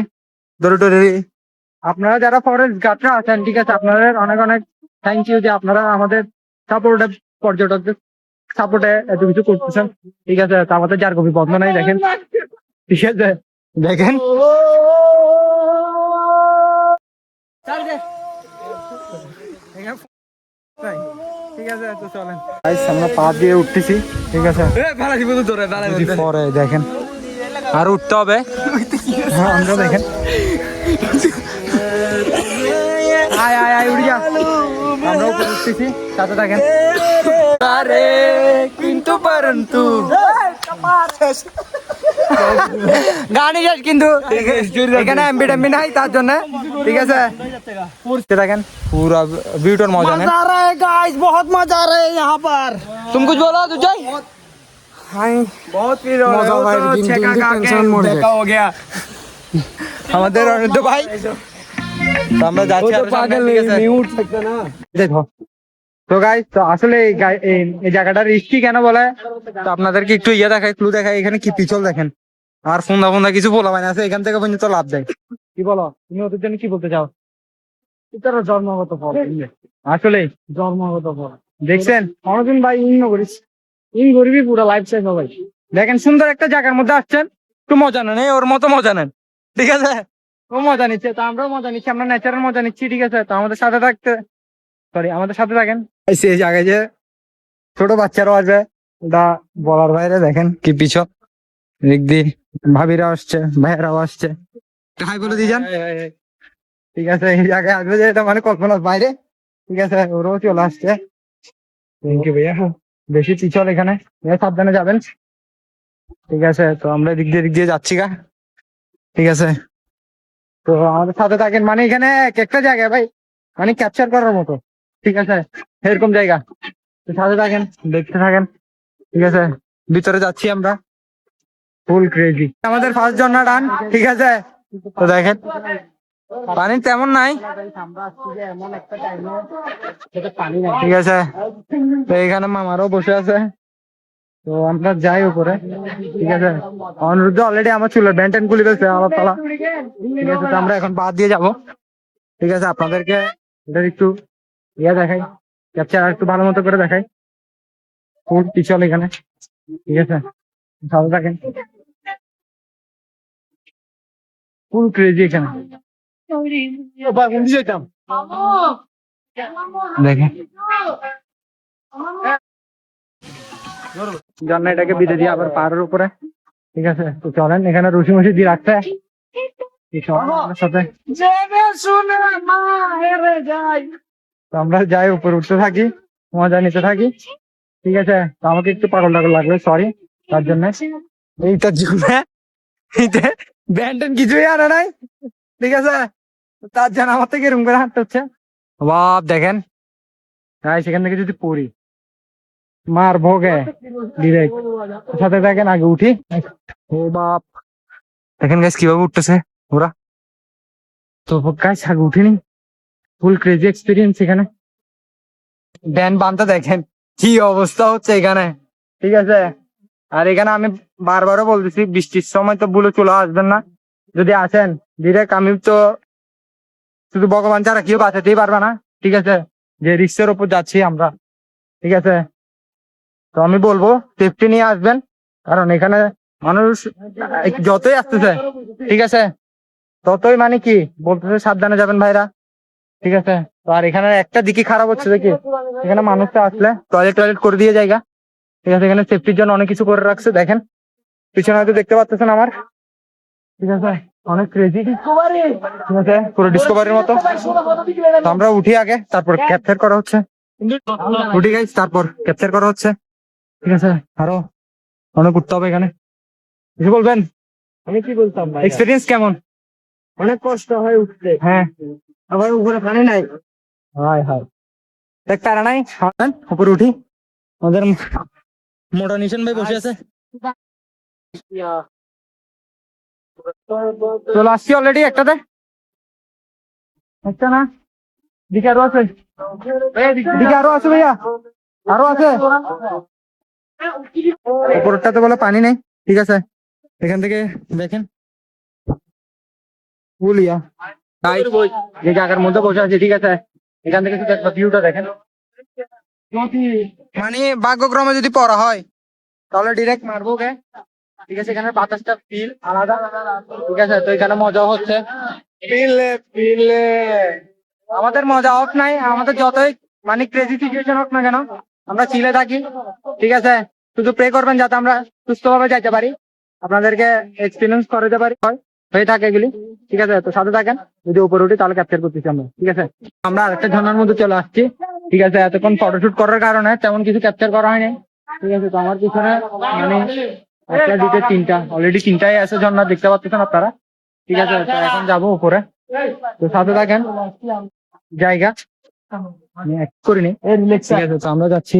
দৌড়ে দৌড়ে। আপনারা যারা ফরেস্ট গার্ডরা আছেন, ঠিক আছে, আপনাদের অনেক অনেক থ্যাংক ইউ যে আপনারা আমাদের সাপোর্টে, পর্যটকদের সাপোর্টে এত কিছু করতেছেন, ঠিক আছে। তো আমাদের যার কবি বন্ধ নাই, দেখেন, ঠিক আছে, দেখেন ঠিক আছে। তো চলেন আমরা পা দিয়ে উঠতেছি, ঠিক আছে, পরে দেখেন আর উঠতে হবে, হ্যাঁ আমরা দেখেন আয় আয় আয় উড়ি যা, আমরা উপরে উঠতেছি, সাথে থাকেন। আরে কিন্তু পারন্তু গাড়ি যাস কিন্তু এখানে এমবি টেমবি নাই, তার জন্য, ঠিক আছে। দেখেন পুরা ভিউটার মজা নেন। गाइस बहुत मजा आ रहा है यहाँ पर। तुम कुछ बोलो तुझे? बहुत मजा आ रहा है, কিন্তু টেনশন মরে যায়। हो गया আমাদের অনিত ভাই, তো আমরা যাচ্ছি আরো সামনে, ঠিক আছে। দেখো তো গাইস, তো আসলে এই জায়গাটা রিস্কি কেন বলে, তো আপনাদেরকে একটু ইয়ে দেখাই, ক্লু দেখাই। এখানে কি পিছল দেখেন, আর ফোন্দা ফোন্দা কিছু বলা হয় না আছে, এখান থেকে পর্যন্ত লাভ দেয়। কি বলো তুমি ওদের জন্য, কি বলতে চাও? এটার জন্মগত ফল আসলে জন্মগত ফল দেখছেন অনেকদিন ভাই ইন করিস ইন করবি পুরো লাইফ টাইম ভাই দেখেন সুন্দর একটা জায়গার মধ্যে আসছেন, একটু মজা নেন, ওর মতো মজা নেন, ঠিক আছে? ও মজা নিচ্ছে তো আমরাও মজা নিচ্ছি, আমরা ন্যাচারাল মজা নিচ্ছি, ঠিক আছে? তো আমাদের সাথে থাকতে আমাদের সাথে থাকেন। সেই জায়গায় যে ছোট বাচ্চারাও আসবে, ওটা বলার বাইরে। দেখেন কি পিছন দিক দিয়ে ভাবিরা আসছে, ভাইয়েরাও আসছে, হাই বলে দিয়ে যান। ঠিক আছে, এই জায়গায় আসবে যে এটা মানে কল্পনার বাইরে, ঠিক আছে? ওরাও চলে আসছে। থ্যাংক ইউ ভাইয়া, বেশি পিছল এখানে, ভাইয়া সাবধানে যাবেন, ঠিক আছে? তো আমরা দিক দিয়ে যাচ্ছি গা, ঠিক আছে? তো আমাদের সাথে থাকেন, মানে এখানে এক একটা জায়গায় ভাই মানে ক্যাপচার করার মতো, ঠিক আছে? এরকম জায়গা, তো সাথে থাকেন, দেখতে থাকেন, ঠিক আছে? ভিতরে যাচ্ছি আমরা, ফুল ক্রেজি। আমাদের ফার্স্ট ঝর্ণা ডান, ঠিক আছে? তো দেখেন পানি তেমন নাই, ঠিক আছে? তো এখানে মামারও বসে আছে, তো আমরা যাই উপরে, ঠিক আছে? অনিরুদ্ধ অলরেডি আমার চুলের ব্যান্ড ট্যান্ড খুলে ফেলছে আমার পালা, ঠিক আছে? তো আমরা এখন বাদ দিয়ে যাব, ঠিক আছে? আপনাদেরকে এটা একটু দেখাই, ক্যাপচার একটু ভালো মতো করে দেখাই, ফুল পিছল এখানে, ঠিক আছে? ভালো থাকেন, ফুল ক্রেজি এখানে। দেখেন জন্য এটাকে বিদে দিয়ে আবার পাহাড়ের উপরে, ঠিক আছে? তো চলেন, এখানে রশি মশি দিয়ে রাখছে, সাথে তো আমরা যাই উপরে উঠতে থাকি, মজা নিতে থাকি, ঠিক আছে? তো আমাকে একটু পাগল টাগল লাগবে, সরি তার জন্য। এইটার জন্য ব্যান্ড ট্যান্ড কিছুই আনা নাই, ঠিক আছে? তার জন্য আমার থেকে এরকম করে হাঁটতে হচ্ছে। বাপ দেখেন সেখান থেকে যদি পড়ি মার ভোগে ডিরেক্ট, সাথে দেখেন আগে উঠি। ও বাপ দেখেন গাইস কিভাবে উঠতেছে ওরা, তো গাইস আগে উঠিনি, ফুল ক্রেজি এক্সপিরিয়েন্স এখানে। ব্যান্ড বানতে দেখেন কি অবস্থা হচ্ছে এখানে, ঠিক আছে? আর এখানে আমি বারবারও বলতেছি বৃষ্টির সময় তো বুলে চলে আসবেন না, যদি আসেন ডিরেক্ট আমি তো শুধু ভগবান ছাড়া কেউ বাঁচাতেই পারবে না, ঠিক আছে? যে রিক্সের ওপর যাচ্ছি আমরা, ঠিক আছে? তো আমি বলবো সেফটি নিয়ে আসবেন, কারণ এখানে মানুষ যতই আসতেছে, ঠিক আছে, ততই মানে কি বলতেছে সাবধানে যাবেন ভাইরা, ঠিক আছে? তো আর এখানে একটা দিকই খারাপ হচ্ছে দেখি, এখানে মানুষটা আসলে টয়লেট করে দিয়ে জায়গা, ঠিক আছে? এখানে সেফটির জন্য অনেক কিছু করে রাখছে, দেখেন পিছনে হয়তো দেখতে পাচ্ছেন আমার, ঠিক আছে? অনেক ক্রেজি, ঠিক আছে? পুরো ডিসকভারির মতো। তো আমরা উঠি আগে, তারপর ক্যাপচার করা হচ্ছে, উঠি গাইস, তারপর ক্যাপচার করা হচ্ছে, ঠিক আছে? আরো অনেক উঠতে হবে এখানে, কিছু বলবেন? আমি কি বলতাম, এক্সপিরিয়েন্স কেমন? অনেক কষ্ট হয় উঠতে, হ্যাঁ, আবার উপরে পানি নাই, হায় হায়, দেখ তারা নাই, উপরে উঠি। আমাদের মোটা নিশান ভাই বসে আছে। চলে আসছি অলরেডি একটাতে, একটা না দিকে আরো আছে, দিকে আরো আছে ভাইয়া, আরো আছে। উপরটাতে বলে পানি নেই, ঠিক আছে? এখান থেকে দেখেন ফুলিয়া যে জায়গার মধ্যে বসে আছে, ঠিক আছে? এখান থেকে শুধু একটা ভিউটা দেখেন, মানে ভাগ্যক্রমে যদি পড়া হয় তাহলে ডিরেক্ট মারবো গে, ঠিক আছে? এখানে বাতাসটা ফিল আলাদা, ঠিক আছে? তো এখানে মজা হচ্ছে, আমাদের মজা অফ নাই, আমাদের যতই মানে ক্রেজি সিচুয়েশন হোক না কেন আমরা চিলে থাকি, ঠিক আছে? শুধু প্রে করবেন যাতে আমরা সুস্থভাবে যাইতে পারি, আপনাদেরকে এক্সপিরিয়েন্স করাতে পারি, হয়ে থাকে এগুলি, ঠিক আছে? তো সাথে থাকেন, যদি উপরে উঠি তাহলে ক্যাপচার করতেছি আমরা, ঠিক আছে? আমরা আরেকটা ঝর্ণার মধ্যে চলে আসছি, ঠিক আছে? এতক্ষণ ফটোশুট করার কারণে তেমন কিছু ক্যাপচার করা হয়নি, ঠিক আছে? তো আমার পিছনে মানে একটা দুটো তিনটা অলরেডি তিনটাই আছে ঝর্ণা, দেখতে পাচ্ছেন আপনারা, ঠিক আছে? তো এখন যাবো উপরে, তো সাথে থাকেন, জায়গা আমি এক করিনি, ঠিক আছে? তো আমরা যাচ্ছি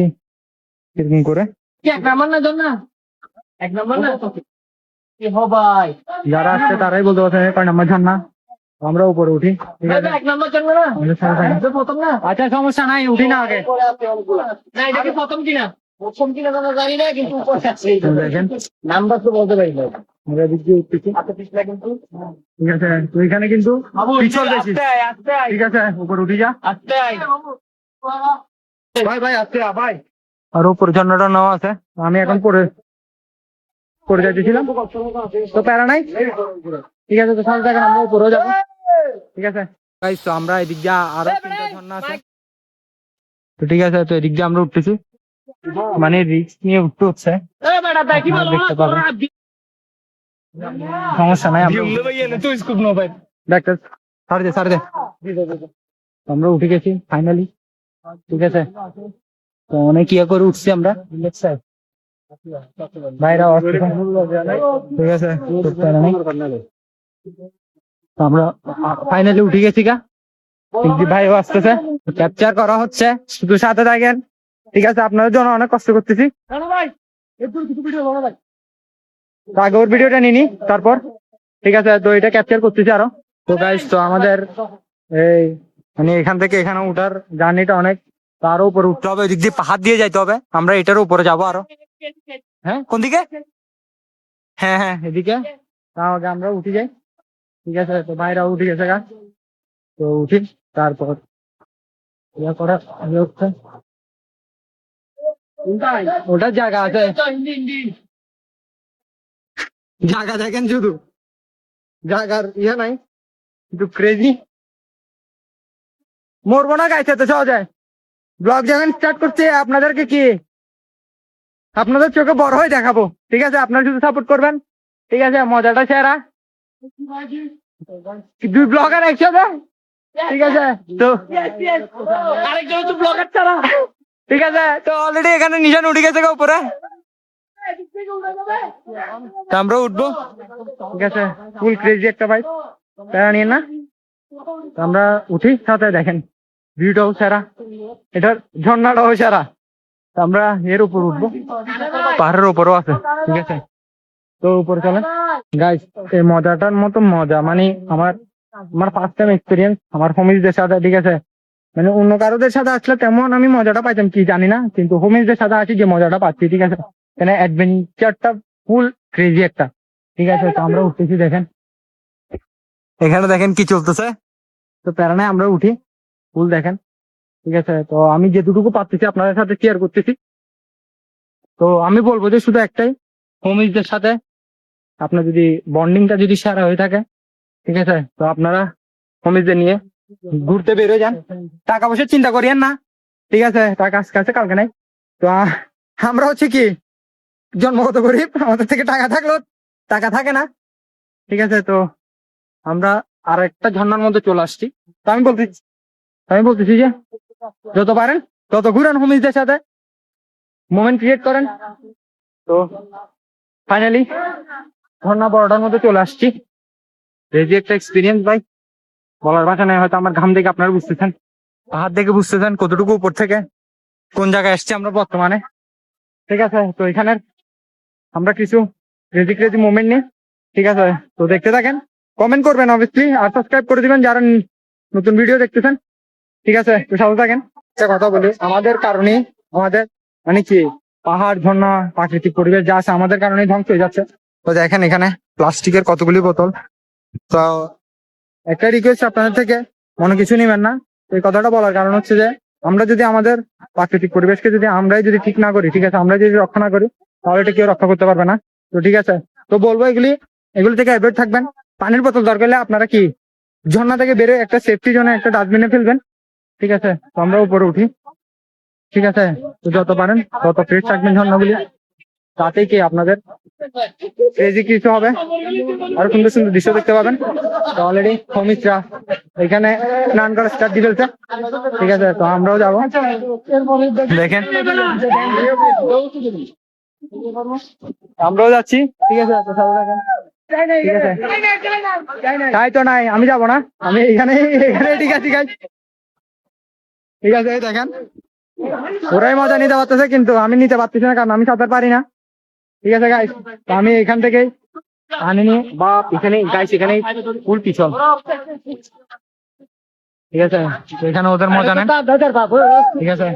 এরকম করে, এক নাম্বার না জন না, এক নাম্বার না ভাই, যারা আসছে তারাই বলতে পারছেন কয় নাম্বার ঝর্ণা। আমরা উপরে উঠি, ঠিক আছে? এক নাম্বার জন না, আমাদের সাথে থাকেন। প্রথম না, আচ্ছা সমস্যা নাই, উঠি না আগে, না এটা কি প্রথম কিনা? প্রথম কিনা আমরা জানি না, কিন্তু উপরে আছে। দেখেন নাম্বার তো বলতে পারি না। আমরা দিক দিয়ে উঠতেছি, আচ্ছা, পিছলা কিন্তু ঠিক আছে। তো এখানে কিন্তু পিছল বেশি, আস্তে আয়, আস্তে আয়, ঠিক আছে। উপর উঠে যা আস্তে আয়। ভাই, ভাই আস্তে আ ভাই। আর উপর ঝর্ণাটা নেওয়া আছে, আমি এখন পড়ে যাচ্ছিলাম, তো প্যারা নাই, ঠিক আছে। তো সামনে দেখেন আমরা উপরেও যাবো, ঠিক আছে গাইস। তো আমরা এদিক দিয়ে আরো 3টা ঝর্ণা আছে। তো ঠিক আছে। তো এদিক দিয়ে আমরা উঠতেছি, মানে রিস্ক নিয়ে উঠতে হচ্ছে, এ বেটা দেখি ভালো দেখতে না, পাবেন। সমস্যা নাই, আমরা তুই স্কুপ নো ভাই। ডাক্তার ছাড় দে। তো আমরা উঠে গেছি ফাইনালি, ঠিক আছে। তো অনেক ইয়ে করে উঠছি আমরা, বাইরে আওয়াজ পেলাম, ঠিক আছে। তো প্যারা নাই। তো আমরা ফাইনালি উঠে গেছি গা, ভাইও আসতেছে, ক্যাপচার করা হচ্ছে, শুধু সাথে থাকেন, ঠিক আছে। আপনাদের জন্য অনেক কষ্ট করতেছি, তো আগে ওর ভিডিওটা নিনি, তারপর ঠিক আছে। তো এটা ক্যাপচার করতেছি আরো। তো গাইস, তো আমাদের এই মানে এখান থেকে এখানে উঠার জার্নিটা অনেক, তো আরো উপরে উঠতে হবে, ওই দিক দিয়ে পাহাড় দিয়ে যাইতে হবে, আমরা এটার উপরে যাবো আরো। হ্যাঁ, কোন দিকে? হ্যাঁ, এদিকে। তাও আগে আমরা উঠে যাই, ঠিক আছে। তো ভাইরা উঠে গেছে গা, তো উঠি, তারপর ইয়ে করা ইয়ে হচ্ছে। ওটার জায়গা আছে, জায়গা দেখেন শুধু, জায়গার ইয়ে নাই, কিন্তু ক্রেজি। মরবো না গাইছে তো সহজে, ব্লগ যখন স্টার্ট করছে আপনাদেরকে কি আপনাদের চোখে বড় হয়ে দেখাবো, ঠিক আছে। আপনারা শুধু সাপোর্ট করবেন, ঠিক আছে। মজাটা সেরা, দুই ব্লগার একসাথে, ঠিক আছে। তো আরেকজন তো ব্লগার ছাড়া। ঠিক আছে। তো অলরেডি এখানে নিশান উঠে গেছে গা উপরে, তো আমরা উঠবো, ঠিক আছে। ফুল ক্রেজি একটা বাইক, প্যারা নিয়ে না। তো আমরা উঠি, সাথে দেখেন ভিউটাও সেরা, এটার ঝর্ণাটাও সেরা। তো আমরা এর উপর উঠবো, পাহাড়ের উপরেও আছে, ঠিক আছে। তো উপরে চলেন গাইস। এই মজাটার মতো মজা মানে আমার ফার্স্ট টাইম এক্সপিরিয়েন্স আমার হোমিজদের সাথে, ঠিক আছে। মানে অন্য কারোদের সাথে আসলে তেমন আমি মজাটা পাইতাম কি জানি না, কিন্তু হোমিজদের সাথে আছি যে মজাটা পাচ্ছি, ঠিক আছে। এখানে অ্যাডভেঞ্চারটা ফুল ক্রেজি একটা, ঠিক আছে। তো আমরা উঠতেছি, দেখেন এখানে দেখেন কি চলতেছে। তো প্যারা নাই, আমরা উঠি, ফুল দেখেন, ঠিক আছে। তো আমি যেটুকু পাচ্ছি আপনাদের সাথে শেয়ার করতেছি। তো আমি বলবো যে শুধু একটাই, হোমিজদের সাথে আপনার যদি বন্ডিংটা যদি সেরা হয়ে থাকে, ঠিক আছে, তো আপনারা হোমিজদের নিয়ে ঘুরতে বেরোয় যান। টাকা পয়সার চিন্তা করিয়েন না, ঠিক আছে। টাকা আজকে আছে কালকে নাই। তো আমরা হচ্ছে কি জন্মগত গরিব, আমাদের থেকে টাকা থাকলেও টাকা থাকে না, ঠিক আছে। তো আমরা আর একটা ঝর্ণার মধ্যে চলে আসছি। তো আমি বলতেছি যে যত পারেন তত ঘুরেন হোমিজদের সাথে, মোমেন্ট ক্রিয়েট করেন। তো ফাইনালি ঝর্ণা বড়টার মধ্যে চলে আসছি, রেজি একটা এক্সপিরিয়েন্স ভাই, বলার ভাষা নেই। হয়তো আমার ঘাম দেখে আপনারা বুঝতেছেন, পাহাড় দেখে বুঝতেছেন কতটুকু উপর থেকে কোন জায়গায় আসছি আমরা বর্তমানে, ঠিক আছে। তো এখানের আমরা কিছু ক্রেজি মোমেন্ট নিই, ঠিক আছে। তো দেখতে থাকেন, কমেন্ট করবেন অবভিয়াসলি, আর সাবস্ক্রাইব করে দিবেন যারা নতুন ভিডিও দেখতেছেন, ঠিক আছে। তো সাথে থাকেন। একটা কথা বলি, আমাদের কারণে আমাদের মানে কি পাহাড় ঝর্ণা প্রাকৃতিক পরিবেশ যা আছে আমাদের কারণেই ধ্বংস হয়ে যাচ্ছে। তো দেখেন এখানে প্লাস্টিকের কতগুলি বোতল। তো একটা রিকোয়েস্ট আপনাদের থেকে, মনে কিছু নিবেন না। এই কথাটা বলার কারণ হচ্ছে যে আমরা যদি আমাদের প্রাকৃতিক পরিবেশকে যদি আমরাই যদি ঠিক না করি, ঠিক আছে, আমরা যদি রক্ষা না করি, তাহলে এটা কেউ রক্ষা করতে পারবে না। তো ঠিক আছে। তো বলবো এগুলি থেকে অ্যাভয়েড থাকবেন। পানির বোতল দরকার হলে আপনারা কি ঝর্ণা থেকে বেরোয় একটা সেফটি জোনে একটা ডাস্টবিনে ফেলবেন, ঠিক আছে। তো আমরা উপরে উঠি, ঠিক আছে। তো যত পারেন তত ফ্রেশ রাখবেন ঝর্ণাগুলি, তাতেই কি আপনাদের ক্রেজি কিছু হবে, আর সুন্দর সুন্দর দৃশ্য দেখতে পাবেন। তো অলরেডি হোমিজরা এখানে স্নান করা স্টার্ট দিয়ে ফেলছে, ঠিক আছে। তো আমরাও যাবো, দেখেন আমরাও যাচ্ছি, ঠিক আছে। তো সবাই দেখেন, ঠিক আছে। তাই তো নাই, আমি যাবো না, আমি এখানে ঠিক আছে গাইস, ঠিক আছে। এই দেখেন ওরাই মজা নিতে পারতেছে, কিন্তু আমি নিতে পারতেছি না, কারণ আমি সাঁতার পারি না, ঠিক আছে গাইস। তো আমি এখান থেকেই পানি নিয়ে বা এখানে গাইস এখানে ফুল পিছল, ঠিক আছে। তো এখানে ওদের মজা নেন, ঠিক আছে।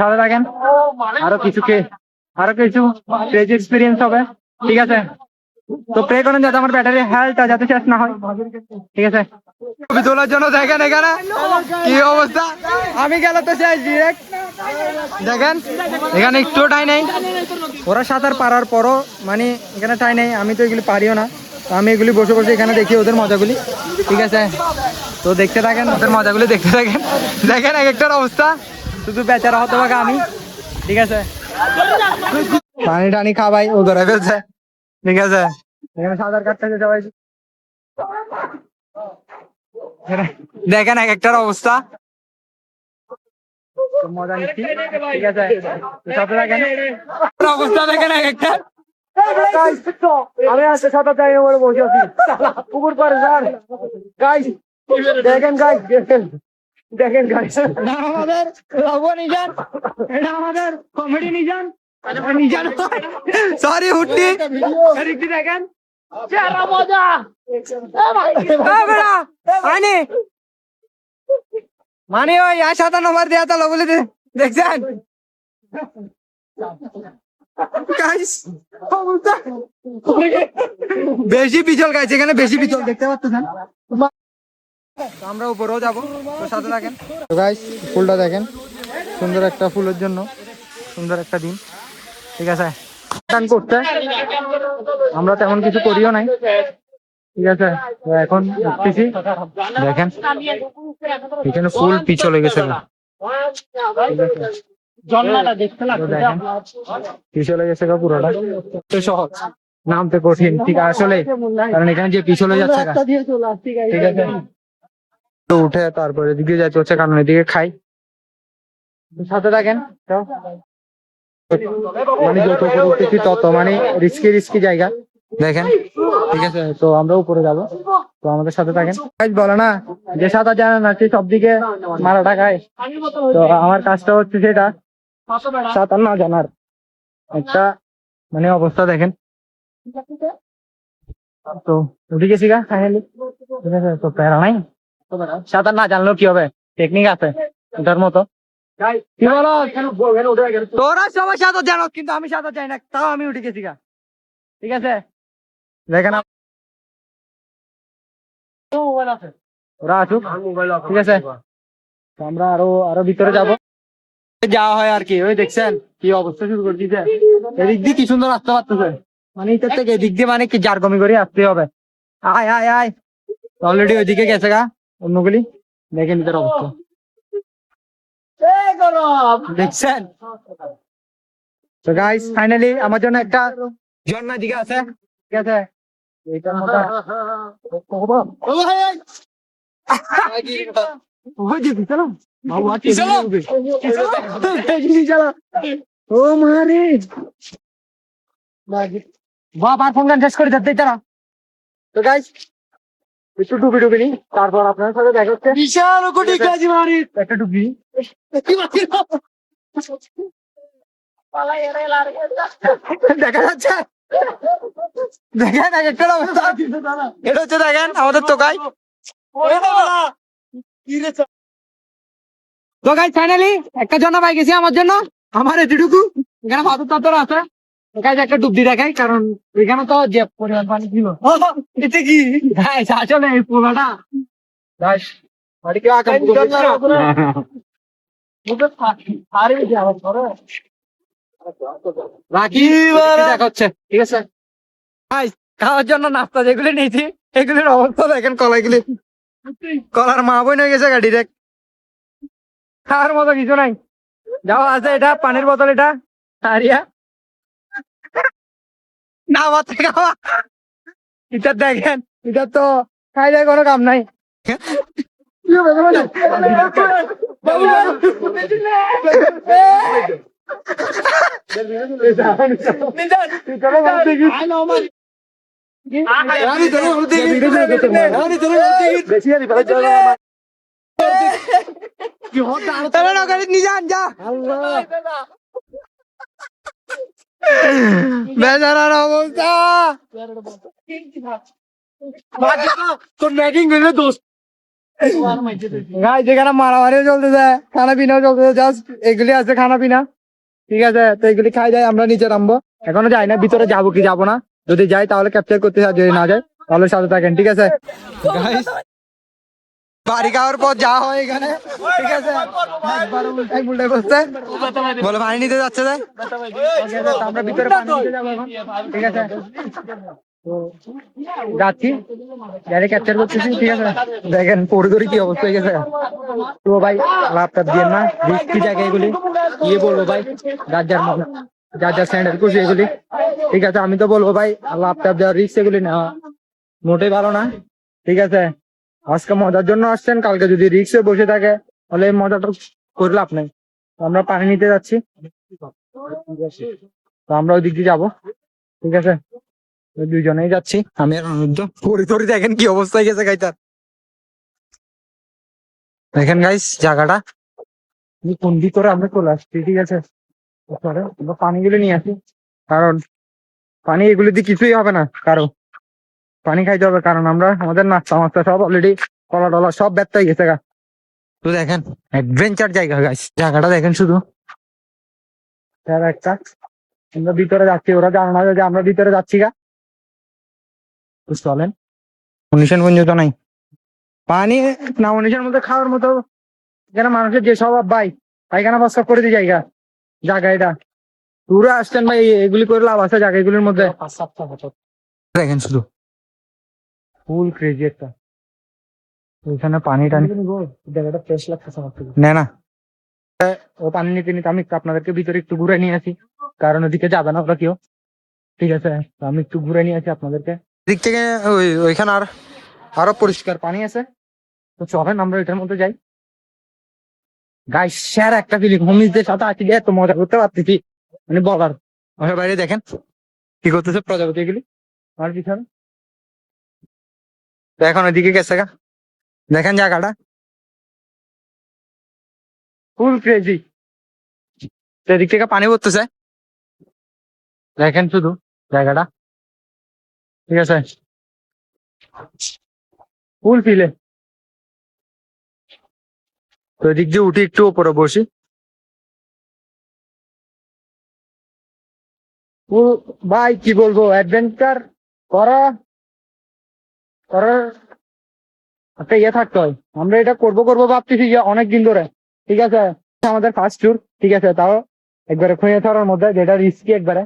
সাথে থাকেন, আরো কিছু ক্রেজি এক্সপিরিয়েন্স হবে, ঠিক আছে? তো প্রে করেন যাতে আমার ব্যাটারি হেলথটা যাতে শেষ না হয়, ঠিক আছে? ছবি তোলার জন্য দেখেন এখানে কি অবস্থা, আমি গেল তো শেষ ডিরেক্ট। দেখেন এখানে একটু ঠাই নেই, ওরা সাঁতার পারার পরও মানে এখানে ঠাই নেই, আমি তো এগুলি পারিও না, তো আমি এগুলি বসে বসে এখানে দেখি ওদের মজাগুলি, ঠিক আছে? তো দেখতে থাকেন ওদের মজাগুলি, দেখতে থাকেন। দেখেন এক একটার অবস্থা, শুধু বেচারা হতো বাকা আমি, ঠিক আছে? পানি টানি খাওয়াই ও ধরে ফেলছে, ঠিক আছে? এখানে সাঁতার কাটতেছে সবাই, দেখেন এক একটার অবস্থা, মজা নিচ্ছি, ঠিক আছে? সাথে থাকেন, অবস্থা দেখেন এক একটা। আমি আজকে সাঁতার চাই বলে বসে আছি পুকুর পাড়ে স্যার, গাইস দেখেন, গাইস দেখেন গাইস, আমাদের লব নিজান, এটা আমাদের কমেডি নিজান, নিজান সরি হুট্টি রিক্তি দেখেন চেহারা মজা আনি মানে ওই 7 নম্বর দেয়া তো বলে দেখছেন গাইস, বেশি পিছল গাইস, এখানে বেশি পিছল দেখতে পাচ্ছেন। তো আমরা উপরেও যাবো, তো সাথে থাকেন। তো গাইস ফুলটা দেখেন, সুন্দর একটা ফুলের জন্য সুন্দর একটা দিন, ঠিক আছে? টান করতে আমরা তেমন কিছু করিও নাই, ঠিক আছে? তো এখন উঠতেছি, দেখেন এখানে ফুল পিছলে গেছে, পিছলে গেছে পুরোটা, সহজ নামতে কঠিন, ঠিক আসলে কারণ এখানে যে পিছলে যাচ্ছে, ঠিক আছে? তো উঠে তারপরে এদিকে যাইতে হচ্ছে, কারণ এদিকে খাই, সাথে থাকেন। মানে যত উপরে উঠতেছি তত মানে রিস্কি জায়গা, দেখেন, ঠিক আছে? তো আমরা উপরে যাবো, তো আমাদের সাথে থাকেন। বলে না যে সাঁতার জানে না সে সব দিকে মারাটা খায়, তো আমার কাজটা হচ্ছে সেটা, সাঁতার না জানার একটা মানে অবস্থা দেখেন। তো উঠে গেছি গা ফাইনালি, ঠিক আছে? তো প্যারা নাই, সাঁতার না জানলেও কি হবে, টেকনিক আছে ওটার মতো। কি বলো, তোরা সবাই সাঁতার জানো কিন্তু আমি সাঁতার জানি না, তাও আমি উঠে গেছি গা, ঠিক আছে? দেখেন ওরা আসুক, ঠিক আছে? তো আমরা আরো ভিতরে যাবো, যাওয়া হয় আর কি। ওই দেখছেন কি অবস্থা শুরু করে দিতে, এদিক দিয়ে কি সুন্দর আসতে পারতেছে, মানে এটার থেকে এদিক দিয়ে মানে কি জারগমি করে আসতে হবে। আয় আয় আয়, অলরেডি ওইদিকে গেছে গা অন্যগুলি, দেখেন এটার অবস্থা দেখছেন। তো গাইস ফাইনালি আমার জন্য একটা ঝর্ণা দিকে আছে, ঠিক আছে? এইটার মধ্যে ও মারে বাবার ফোন গান শেষ করে যাচ্ছে তারা। তো গাইস একটু ডুবি নি, তারপর আপনার সাথে দেখা হচ্ছে। বিশাল কোটি কাজ মারি একটা ডুবি দেখা যাচ্ছে, দেখেন এক একটা অবস্থা, এটা হচ্ছে দেখেন আমাদের তোকাই। তো গাইস ফাইনালি একটা জন্য পাই গেছি আমার জন্য, আমার এটুকু এখানে পাথর টাথর আছে, এখানে একটা ডুবদি দেখাই, কারণ এখানে তো যে পরিমাণ পানি ছিল। এটা কি গাইস আসলে এই পোলাটা গাইস বাড়ি কেউ আকাম রাখি দেখা হচ্ছে, ঠিক আছে? গাইস খাওয়ার জন্য নাস্তা যেগুলি নিয়েছি এগুলির অবস্থা দেখেন, কলাইগুলি কলার মা বোন হয়ে গেছে গাড়ি দেখ, খাওয়ার মতো কিছু নাই, যাওয়া আছে এটা পানির বোতল, এটা আরিয়া না মাত্র খাওয়া, এটা দেখেন এটা তো খাই দেয় কোনো কাম নাই। নিজান যা বেচারার অবস্থা, তোর ম্যাকিং করলে দোষ গাইস যেখানে মারামারিও চলতেছে, খানা পিনাও চলতেছে, জাস্ট এগুলি আছে খানা পিনা। ঠিক আছে, তো এগুলি খাই যাই, আমরা নিচে নামবো। এখনো যাই না, ভিতরে যাবো কি যাবো না, যদি যাই তাহলে ক্যাপচার করতে, আর যদি না যাই তাহলে সাথে থাকেন। ঠিক আছে গাইস, বাড়ি খাওয়ার পর যা হয় এখানে, ঠিক আছে, একবার উল্টাই পুল্টাই বসছে, বলে পানি নিতে যাচ্ছে যে। Okay, তো আমরা ভিতরে পানি নিতে যাবো এখন। ঠিক আছে, তো যাচ্ছি, গাড়ি ক্যাপচার করতেছি। ঠিক আছে, দেখেন পরিদরি কি অবস্থা হয়ে গেছে। তো ভাই ল্যাপটপ দিয়ে না, রিস্কি জায়গা এগুলি, কি বলবো ভাই, যার যার মনে, যার যার স্যান্ডেল খুশি এগুলি। ঠিক আছে, আমি তো বলবো ভাই ল্যাপটপ দেওয়ার রিস্ক এগুলি নেওয়া মোটেই ভালো না। ঠিক আছে, আজকে মজার জন্য আসছেন, কালকে যদি রিক্সে বসে থাকে তাহলে এই মজাটা করে লাভ নাই। তো আমরা পানি নিতে যাচ্ছি, তো আমরা ওই দিক দিয়ে যাবো। ঠিক আছে, ওই দুইজনেই যাচ্ছি, আমি আর অনুদ্ধ। পরিতরি দেখেন কি অবস্থা হয়ে গেছে গাইতার, দেখেন গাইস জায়গাটা কোন ভিতরে আমরা চলে আসছি। ঠিক আছে, আমরা পানিগুলো নিয়ে আসি, কারণ পানি এগুলো দিয়ে কিছুই হবে না, কারণ পানি খাইতে হবে, কারণ আমরা আমাদের নাস্তা মাস্তা সব অলরেডি, কলা টলা সব ব্যর্থ হয়ে গেছে গা। তো দেখেন অ্যাডভেঞ্চার জায়গা গাইস, জায়গাটা দেখেন শুধু একটা। আমরা ভিতরে যাচ্ছি, ওরা জানে না যে আমরা ভিতরে যাচ্ছি গা। তো চলেন, 19 পর্যন্ত নাই পানি, না 19 মধ্যে খাওয়ার মতো এখানে মানুষের যে স্বভাব ভাই, পায়খানা প্রস্তাব করে দিই জায়গা, জায়গা এটা পুরো আসছেন ভাই, এগুলি করে লাভ আছে জায়গা এগুলির মধ্যে। দেখেন শুধু ফুল ক্রেজি একটা, ওইখানে পানি টানি জায়গাটা ফ্রেশ লাগতেছে না না। ও পানি নিতে নিতে আমি একটু আপনাদেরকে ভিতরে একটু ঘুরে নিয়ে আসি, কারণ ওদিকে যাবে না ওরা কেউ। ঠিক আছে, তো আমি একটু ঘুরে নিয়ে আসি আপনাদেরকে দিক থেকে। ওইখানে আরো পরিষ্কার পানি আছে, তো চলেন আমরা এটার মধ্যে যাই। গাইস স্যার একটা ফিলিং, হোমিজদের সাথে আছি, এত মজা করতে পারতেছি মানে বলার। আমার বাইরে দেখেন কি করতেছে প্রজাপতি এগুলি আমার পিছনে, তো এখন ওইদিকে গেছে গা, দেখেন জায়গাটা ফুল ক্রেজি। এদিক থেকে পানি পড়তেছে, দেখেন শুধু জায়গাটা। ঠিক আছে, ফুল ফিলে। তো এদিক দিয়ে উঠি, একটু উপরে বসি। ভাই কি বলবো, অ্যাডভেঞ্চার করা করার একটা ইয়ে থাকতে হয়। আমরা এটা করবো করবো ভাবতেছি যে অনেকদিন ধরে। ঠিক আছে, আমাদের ফার্স্ট ট্যুর। ঠিক আছে, তাও একবারে খুঁজে ধরার মধ্যে, যেটা রিস্কি একবারে।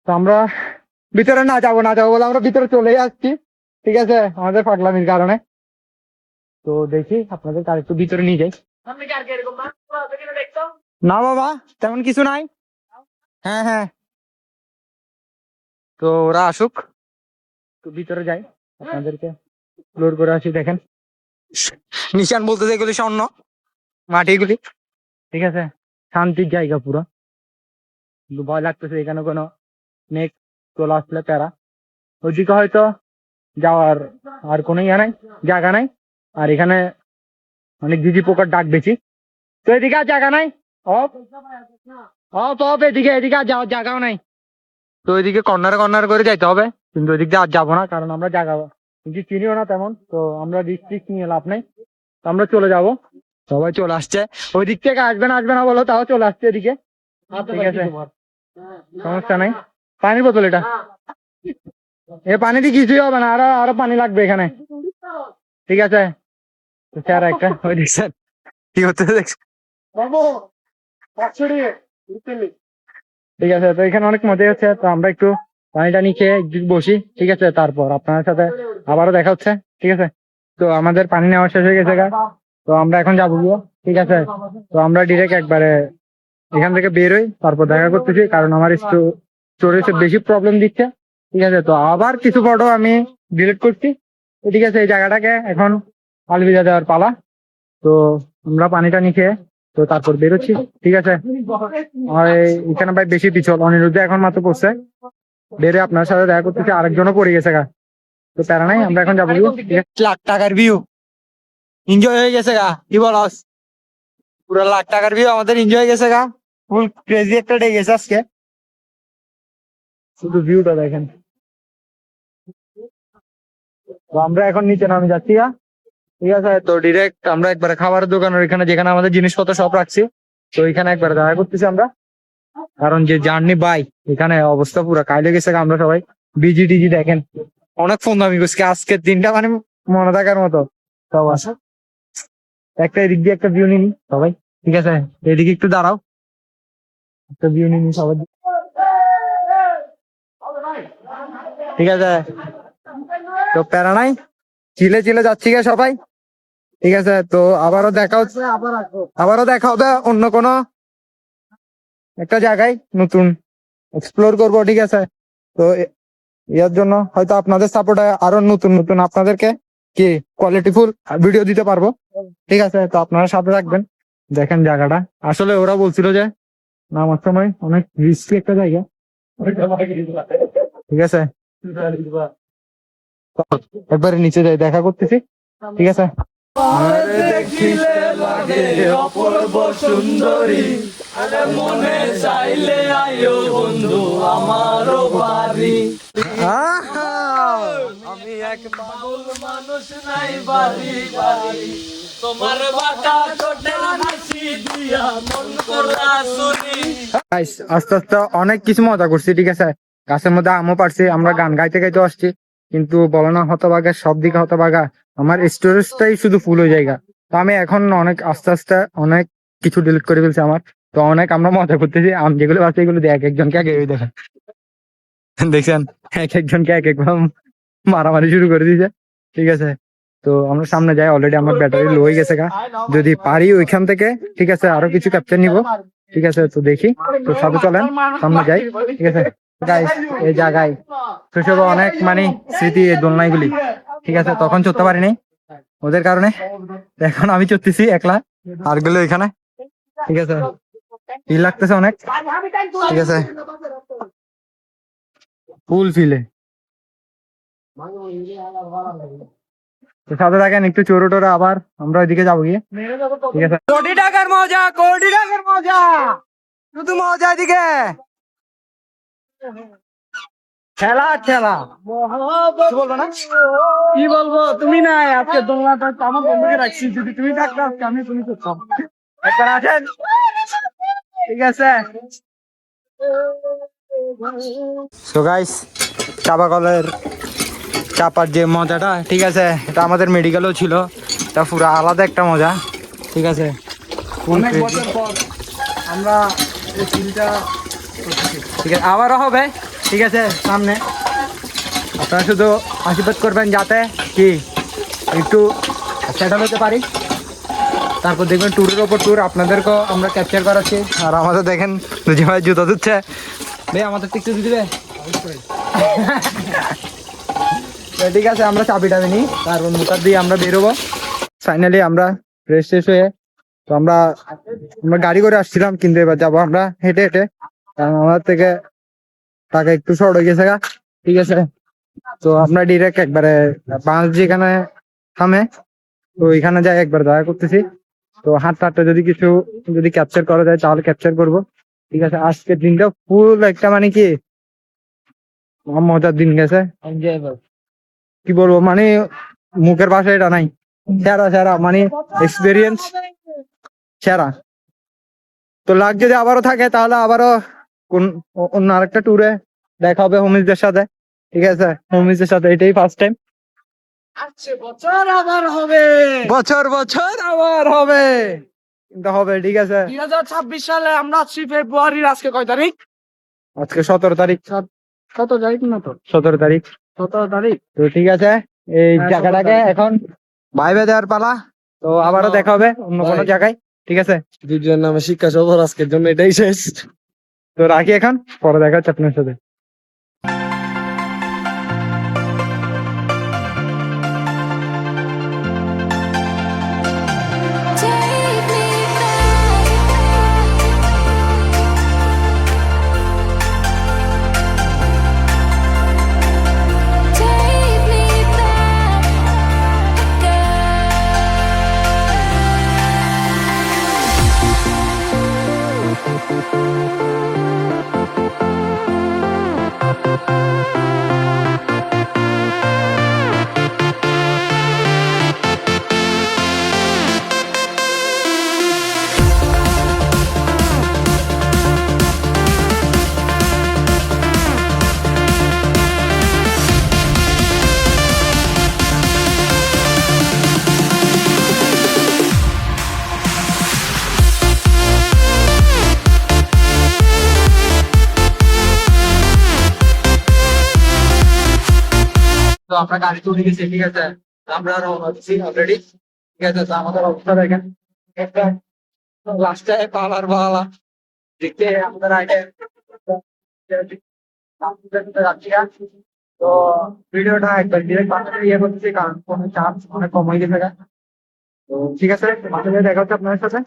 তো আমরা ভিতরে না যাবো না যাবো বলে আমরা ভিতরে চলে আসছি। ঠিক আছে, আমাদের পাগলামির কারণে। তো দেখি আপনাদের আর একটু ভিতরে নিয়ে যাই। না বাবা, তেমন কিছু নাই। হ্যাঁ হ্যাঁ, তো ওরা আসুক, তো ভিতরে যাই, আপনাদেরকে এক্সপ্লোর করে আসি। দেখেন নিশান বলতেছে এগুলি স্বর্ণ মাটিগুলি। ঠিক আছে, শান্তির জায়গা পুরো, কিন্তু ভয় লাগতেছে এখানে কোনো নেক চলে আসলে প্যারা। ওইদিকে হয়তো যাওয়ার আর কোনো ইয়ে নাই, জায়গা নাই। আর এখানে অনেক ঝিঝি পোকার ডাক বেশি, তো এদিকে আর জায়গা নাই। অফ অফ অফ, এদিকে এদিকে আর যাওয়ার জায়গাও নাই। তো ওইদিকে কর্নার কর্নার করে যাইতে হবে, কিন্তু ওইদিক দিয়ে আর যাবো না, কারণ আমরা জায়গা কিন্তু চিনিও না তেমন। তো আমরা রিস্ক নিয়ে লাভ নাই, তো আমরা চলে যাব। সবাই চলে আসছে, ওই দিক থেকে আসবে না আসবে না বলো, তাও চলে আসছে এদিকে। ঠিক আছে, সমস্যা নাই। পানির বোতল এটা, এ পানি দিয়ে কিছুই হবে না, আরো আরো পানি লাগবে এখানে। ঠিক আছে, তো স্যার একটা ওই দেখছেন কি হচ্ছে দেখছেন। ঠিক আছে, তো এখানে অনেক মজা হচ্ছে, তো আমরা একটু পানি টানি খেয়ে একটু বসি। ঠিক আছে, তারপর আপনার সাথে আবারও দেখা হচ্ছে। ঠিক আছে, তো আমাদের পানি নেওয়া শেষ হয়ে গেছে গা, তো আমরা এখন যাবো গিয়ে। ঠিক আছে, তো আমরা ডিরেক্ট একবারে এখান থেকে বেরোই, তারপর দেখা করতেছি, কারণ আমার স্টোরেজে বেশি প্রবলেম দিচ্ছে। ঠিক আছে, তো আবার কিছু ফটো আমি ডিলিট করছি। তো ঠিক আছে, এই জায়গাটাকে এখন আলবিদা দেওয়ার পালা। তো আমরা পানিটা নিয়ে খেয়ে তো তারপর বেরোচ্ছি। ঠিক আছে, আর এখানে ভাই বেশি পিছল, অনিরুদ্ধ এখন মাত্র পড়ছে, বেরোয় আপনার সাথে দেখা করতেছি, আরেকজনও পড়ে গেছে গা। তো প্যারা নাই, আমরা এখন যাবো। লাখ টাকার ভিউ এনজয় হয়ে গেছে গা, কি বলস, পুরো লাখ টাকার ভিউ আমাদের এনজয় হয়ে গেছে গা। ফুল ক্রেজি একটা ডে গেছে আজকে, শুধু ভিউটা দেখেন। তো আমরা এখন নিচে নামে যাচ্ছি গা, ঠিক আছে, তো ডিরেক্ট আমরা একবারে খাবারের দোকানের এখানে যেখানে আমাদের জিনিসপত্র সব রাখছি, তো এখানে একবারে দেখা করতেছি আমরা। কারণ যে জার্নি বাই এখানে অবস্থা পুরো কাইলে গেছে আমরা সবাই বিজি টিজি দেখেন অনেক ফোন দামি করছি আজকের দিনটা মানে মনে থাকার মতো। সব আছে একটা এদিক দিয়ে একটা ভিউ নিনি সবাই, ঠিক আছে এদিকে একটু দাঁড়াও, একটা ভিউ নিনি সবাই, ঠিক আছে। তো প্যারা নাই, চিলে চিলে যাচ্ছি গে সবাই, ঠিক আছে। তো আবারও দেখা হবে অন্য কোনো একটা জায়গায় নতুন এক্সপ্লোর করব, ঠিক আছে। তো এর জন্য হয়তো আপনাদের সাপোর্টে আরো নতুন নতুন আপনাদেরকে কি কোয়ালিটিফুল ভিডিও দিতে পারবো, ঠিক আছে। তো আপনারা সাথে রাখবেন। দেখেন জায়গাটা আসলে ওরা বলছিল যে নামার সময় অনেক রিস্কি একটা জায়গা, ঠিক আছে। একবারে নিচে যাই দেখা করতেছি, ঠিক আছে। অপূর্ব সুন্দরী মনে চাইলে আয়ো বন্ধু আমারও বাড়ি। আমি এক পাগল মানুষ নাই বাড়ি বাড়ি, তোমার বাঁকা ঠোঁটের হাসি দিয়া মন করলা শুনি। Guys, আস্তে আস্তে অনেক কিছু মজা করছি, ঠিক আছে। গাছের মধ্যে আমও পারছি, আমরা গান গাইতে গাইতে আসছি, কিন্তু বলো না হতভাগা সব দিকে হতভাগা, আমার স্টোরেজটাই শুধু ফুল হয়ে জায়গা। তো আমি এখন অনেক আস্তে আস্তে অনেক কিছু ডিলিট করে ফেলছি আমার। তো অনেক আমরা মজা করতেছি, আমি যেগুলো পাচ্ছি এগুলো দিয়ে এক একজনকে আগে দেখেন দেখছেন এক একজনকে এক এক মারামারি শুরু করে দিয়েছে, ঠিক আছে। তো আমরা সামনে যাই, অলরেডি আমার ব্যাটারি লো হয়ে গেছে গা, যদি পারি ওইখান থেকে ঠিক আছে আরো কিছু ক্যাপচার নিব, ঠিক আছে। তো দেখি, তো সাথে চলেন সামনে যাই, ঠিক আছে। গাইস এই জায়গায় শৈশবে অনেক মানে স্মৃতি এই দোলনাইগুলি, ঠিক আছে। তখন চড়তে পারিনি ওদের কারণে, এখন আমি চড়তেছি একলা আর গুলো এখানে, ঠিক আছে। ফিল লাগতেছে অনেক, ঠিক আছে, ফুল ফিলে। সাথে থাকেন, একটু চোরো টোরো আবার আমরা ওইদিকে যাবো গিয়ে, ঠিক আছে। কোটি টাকার মজা, কোটি টাকার মজা, শুধু মজা এদিকে খেলা খেলা। কি বলবো না, কি বলবো, তুমি নাই আজকে দোলনাটা আমার বন্ধুকে রাখছি, যদি তুমি থাকতে আজকে আমি তুমি করতাম। একবার আছেন, ঠিক আছে। সো গাইস চাপাকলের চাপার যে মজাটা, ঠিক আছে, এটা আমাদের মেডিকেলও ছিল, এটা পুরো আলাদা একটা মজা, ঠিক আছে। অনেক বছর পর আমরা এই ফিলটা ঠিক আছে আবারও হবে, ঠিক আছে সামনে। আপনারা শুধু আশীর্বাদ করবেন যাতে কি একটু সেটেল হতে পারি, তারপর দেখবেন ট্যুরের ওপর ট্যুর আপনাদেরকেও আমরা ক্যাপচার করাচ্ছি। আর আমাদের দেখেন দুজি ভাই জুতো দিচ্ছে, ভাই আমাদের টিকটু দিবে, ঠিক আছে। আমরা চাবি টাবি নিই, তারপর মোটার দিয়ে আমরা বেরোবো। ফাইনালি আমরা ফ্রেশ শেষ হয়ে, তো আমরা গাড়ি করে আসছিলাম, কিন্তু এবার যাবো আমরা হেঁটে হেঁটে, কারণ আমাদের থেকে টাকা একটু শর্ট হয়ে গেছে গা, ঠিক আছে। তো আমরা ডিরেক্ট একবারে বাস যেখানে থামে, তো এখানে যাই একবার দেখা করতেছি। তো হাঁটতে হাঁটতে যদি ক্যাপচার করা যায় তাহলে ক্যাপচার করব, ঠিক আছে। আজকের দিনটা ফুল একটা মানে কি মজার দিন গেছে, কি বলবো মানে মুখের ভাষা এটা নাই, সেরা সেরা মানে এক্সপিরিয়েন্স সেরা। তো লাগ যদি আবারও থাকে তাহলে আবারও অন্য আরেকটা ট্যুরে দেখা হবে হোমিজদের সাথে, ঠিক আছে। হোমিজদের সাথে এটাই ফার্স্ট টাইম, বছর আবার হবে, বছর বছর আবার হবে, কিন্তু হবে, ঠিক আছে। 2026 সালে আমরা 3 ফেব্রুয়ারির আজকে কয় তারিখ? আজকে 17 তারিখ, 17 তারিখ না তো 17 তারিখ, 17 তারিখ। তো ঠিক আছে এই জায়গাটাকে এখন ভাইবে দেওয়ার পালা। তো আবারও দেখা হবে অন্য কোনো জায়গায়, ঠিক আছে। দুজন নামে শিক্ষা সফর আজকের জন্য এটাই শেষ। তো রাখি এখন, পরে দেখা হচ্ছে আপনার সাথে। তো আমরা গাড়ি তুলে গেছি, ঠিক আছে, তো আমরা রওনা দিচ্ছি অলরেডি, ঠিক আছে। তো আমাদের অবস্থা দেখেন, একটা লাস্টে পালার বালা দেখতে আমাদের আগে যাচ্ছি না। তো ভিডিওটা একবার ডিরেক্ট বাসাতে ইয়ে করতেছি, কারণ ফোনের চার্জ অনেক কম হয়ে গেছে। তো ঠিক আছে, বাসাতে দেখা হচ্ছে আপনার সাথে।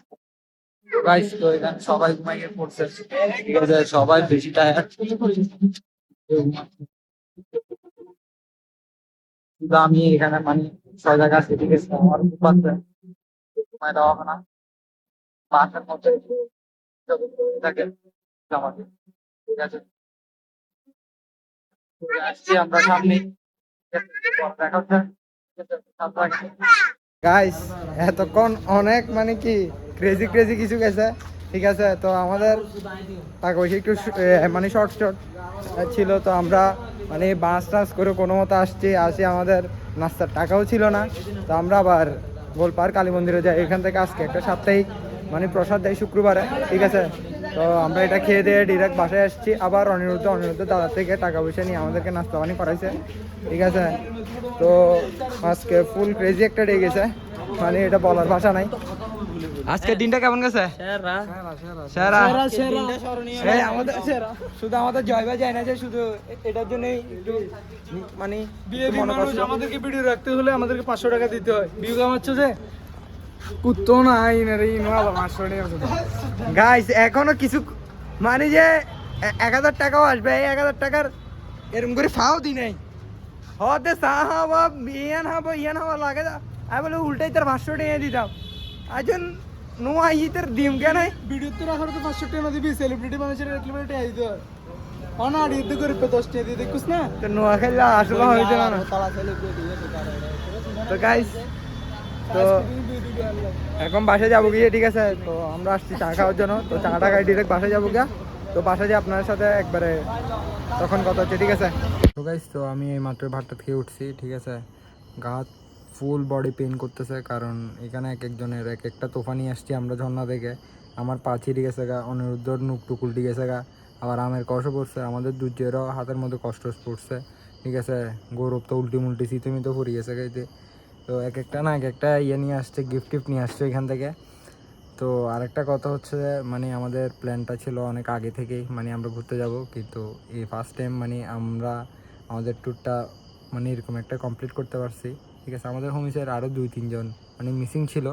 গাইস, তো এখানে সবাই ঘুমাইয়ে পড়ছে, ঠিক আছে, সবাই বেশি টায়ার্ড। কিন্তু আমি এখানে মানে 6 জায়গা আছে, ঠিক আছে, আমার খুব বাচ্চা ঘুমাই দেওয়া হবে না, বাসার মধ্যে থাকে আমাকে, ঠিক আছে। তো আসছি আমরা সামনে, দেখা হচ্ছে। গাইস, এতক্ষণ অনেক মানে কি ক্রেজি ক্রেজি কিছু গেছে, ঠিক আছে। তো আমাদের টাকা পয়সা একটু মানে শর্ট শর্ট ছিল, তো আমরা মানে বাস টাস করে কোনো মতো আসি, আমাদের নাস্তার টাকাও ছিল না। তো আমরা আবার গোলপার কালী মন্দিরে যাই, এখান থেকে আজকে একটা সাপ্তাহিক মানে প্রসাদ দেয় শুক্রবারে, ঠিক আছে। তো আমরা এটা খেয়ে দিয়ে ডিরেক্ট বাসায় আসছি। আবার অনিরুদ্ধ দাদার থেকে টাকা পয়সা নিয়ে আমাদেরকে নাস্তা পানি করাইছে, ঠিক আছে। তো আজকে ফুল ক্রেজি একটা ডে গেছে, মানে এটা বলার ভাষা নাই। আজকের দিনটা কেমন গেছে? সেরা। এই আমাদের শুধু আমাদের জয় ভাই যায় না যে শুধু এটার জন্য একটু মানে মনে কষ্ট। আমাদেরকে ভিডিও রাখতে হলে আমাদেরকে 500 টাকা দিতে হয়। ভিউ কামাচ্ছ যে কুত্তো না আইনের এই নোয়ালা 500 টাকা। গাইস, এখনো কিছু মানে যে 1000 টাকাও আসবে, এই 1000 টাকার এরকম করে ফাও দি নাই হতে সাহাবা ইয়ান হাবা লাগে না। আমি বলে উল্টাই তার 500 টাকা দিতাম আজন নো আইতের ডিম কেন ভিডিও তো রাখার তো 500 টাকা দিবি, সেলিব্রিটি মানুষের রাখলে টাকা দিতে হয়। অনার ইউদ্ध করে 10 টাকা দিয়ে দেখুস না, তো নোয়া খেললে আসলে হইতে না। তো গাইস, তো এখন বাসায় যাবো গিয়ে, ঠিক আছে। তো আমরা আসছি চা খাওয়ার জন্য, তো চাটা খাই ডিরেক্ট বাসায় যাবো গিয়া। তো বাসায় যে আপনার সাথে একবারে তখন কথা হচ্ছে, ঠিক আছে। তো গাইস, তো আমি এই মাত্র ভাতটা খেয়ে উঠছি, ঠিক আছে। গা ফুল বডি পেন করতেছে, কারণ এখানে এক একজনের এক একটা তোফা নিয়ে আসছি আমরা ঝর্ণা থেকে। আমার পা ছিঁড়ে গেছে গা, অনিরুদ্ধর নুক টুক উল্টে গেছে গা, আবার আমের কষ্ট পড়ছে, আমাদের দুজেরও হাতের মধ্যে কষ্ট পড়ছে, ঠিক আছে। গৌরব তো উল্টি মুল্টি সিতুমি তো পড়ে গেছে গাইতে। তো এক একটা না এক একটা ইয়ে নিয়ে আসছে, গিফট টিফট নিয়ে আসছে এখান থেকে। তো আরেকটা কথা হচ্ছে মানে আমাদের প্ল্যানটা ছিল অনেক আগে থেকেই, মানে আমরা ঘুরতে যাব, কিন্তু এই ফার্স্ট টাইম মানে আমরা আমাদের ট্যুরটা মানে এরকম একটা কমপ্লিট করতে পারছি, ঠিক আছে। আমাদের হোমিসের আরও 2-3 জন মানে মিসিং ছিল,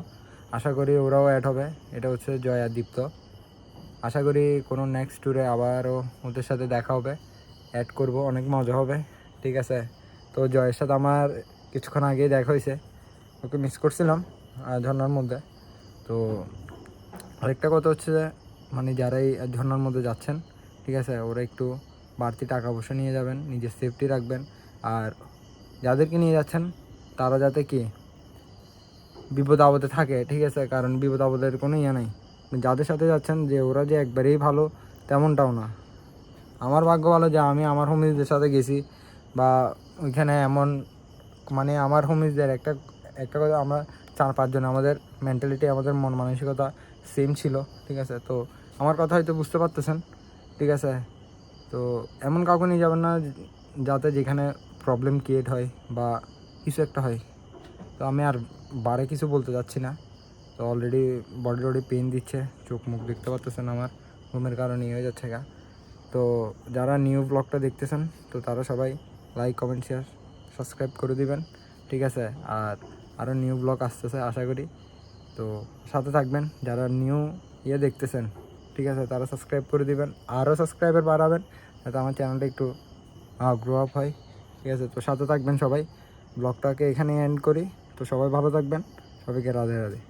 আশা করি ওরাও অ্যাড হবে। এটা হচ্ছে জয় আর দীপ্ত। আশা করি কোনো নেক্সট ট্যুরে আবারও ওদের সাথে দেখা হবে, অ্যাড করব, অনেক মজা হবে, ঠিক আছে। তো জয়ের সাথে আমার কিছুক্ষণ আগেই দেখা হয়েছে, ওকে মিস করছিলাম ঝর্নার মধ্যে। তো আরেকটা কথা হচ্ছে যে মানে যারা এই ঝর্নার মধ্যে যাচ্ছেন, ঠিক আছে, ওরা একটু বাড়তি টাকা পয়সা নিয়ে যাবেন, নিজের সেফটি রাখবেন। আর যাদেরকে নিয়ে যাচ্ছেন তারা যাতে কি বিপদ আপদে থাকে, ঠিক আছে, কারণ বিপদ আপদের কোনো ইয়ে নাই। যাদের সাথে যাচ্ছেন যে ওরা যে একবারেই ভালো তেমনটাও না। আমার ভাগ্য ভালো যে আমি আমার হোমিজদের সাথে গেছি, বা ওইখানে এমন মানে আমার হোমিজদের একটা একটা কথা, আমরা 4-5 জন আমাদের মেন্টালিটি, আমাদের মন মানসিকতা সেম ছিল, ঠিক আছে। তো আমার কথা হয়তো বুঝতে পারতেছেন, ঠিক আছে। তো এমন কাউকে নিয়ে যাবেন না যাতে যেখানে প্রবলেম ক্রিয়েট হয় বা কিছু একটা হয়। তো আমি আর বারে কিছু বলতে যাচ্ছি না। তো অলরেডি বডি পেন দিচ্ছে, চোখ মুখ দেখতে পারতেছেন আমার ঘুমের কারণে হয়ে যাচ্ছে গা। তো যারা নিউ ব্লগটা দেখতেছেন, তো তারা সবাই লাইক কমেন্ট শেয়ার সাবস্ক্রাইব করে দিবেন, ঠিক আছে। আর আরও নিউ ব্লগ আসতেছে আশা করি, তো সাথে থাকবেন। যারা নিউ দেখতেছেন, ঠিক আছে, তারা সাবস্ক্রাইব করে দিবেন, আরও সাবস্ক্রাইবার বাড়াবেন যাতে আমার চ্যানেলটা একটু গ্রো আপ হয়, ঠিক আছে। তো সাথে থাকবেন সবাই। ব্লগটাকে এখানেই এন্ড করি। তো সবাই ভালো থাকবেন, সবাইকে রাধে রাধে।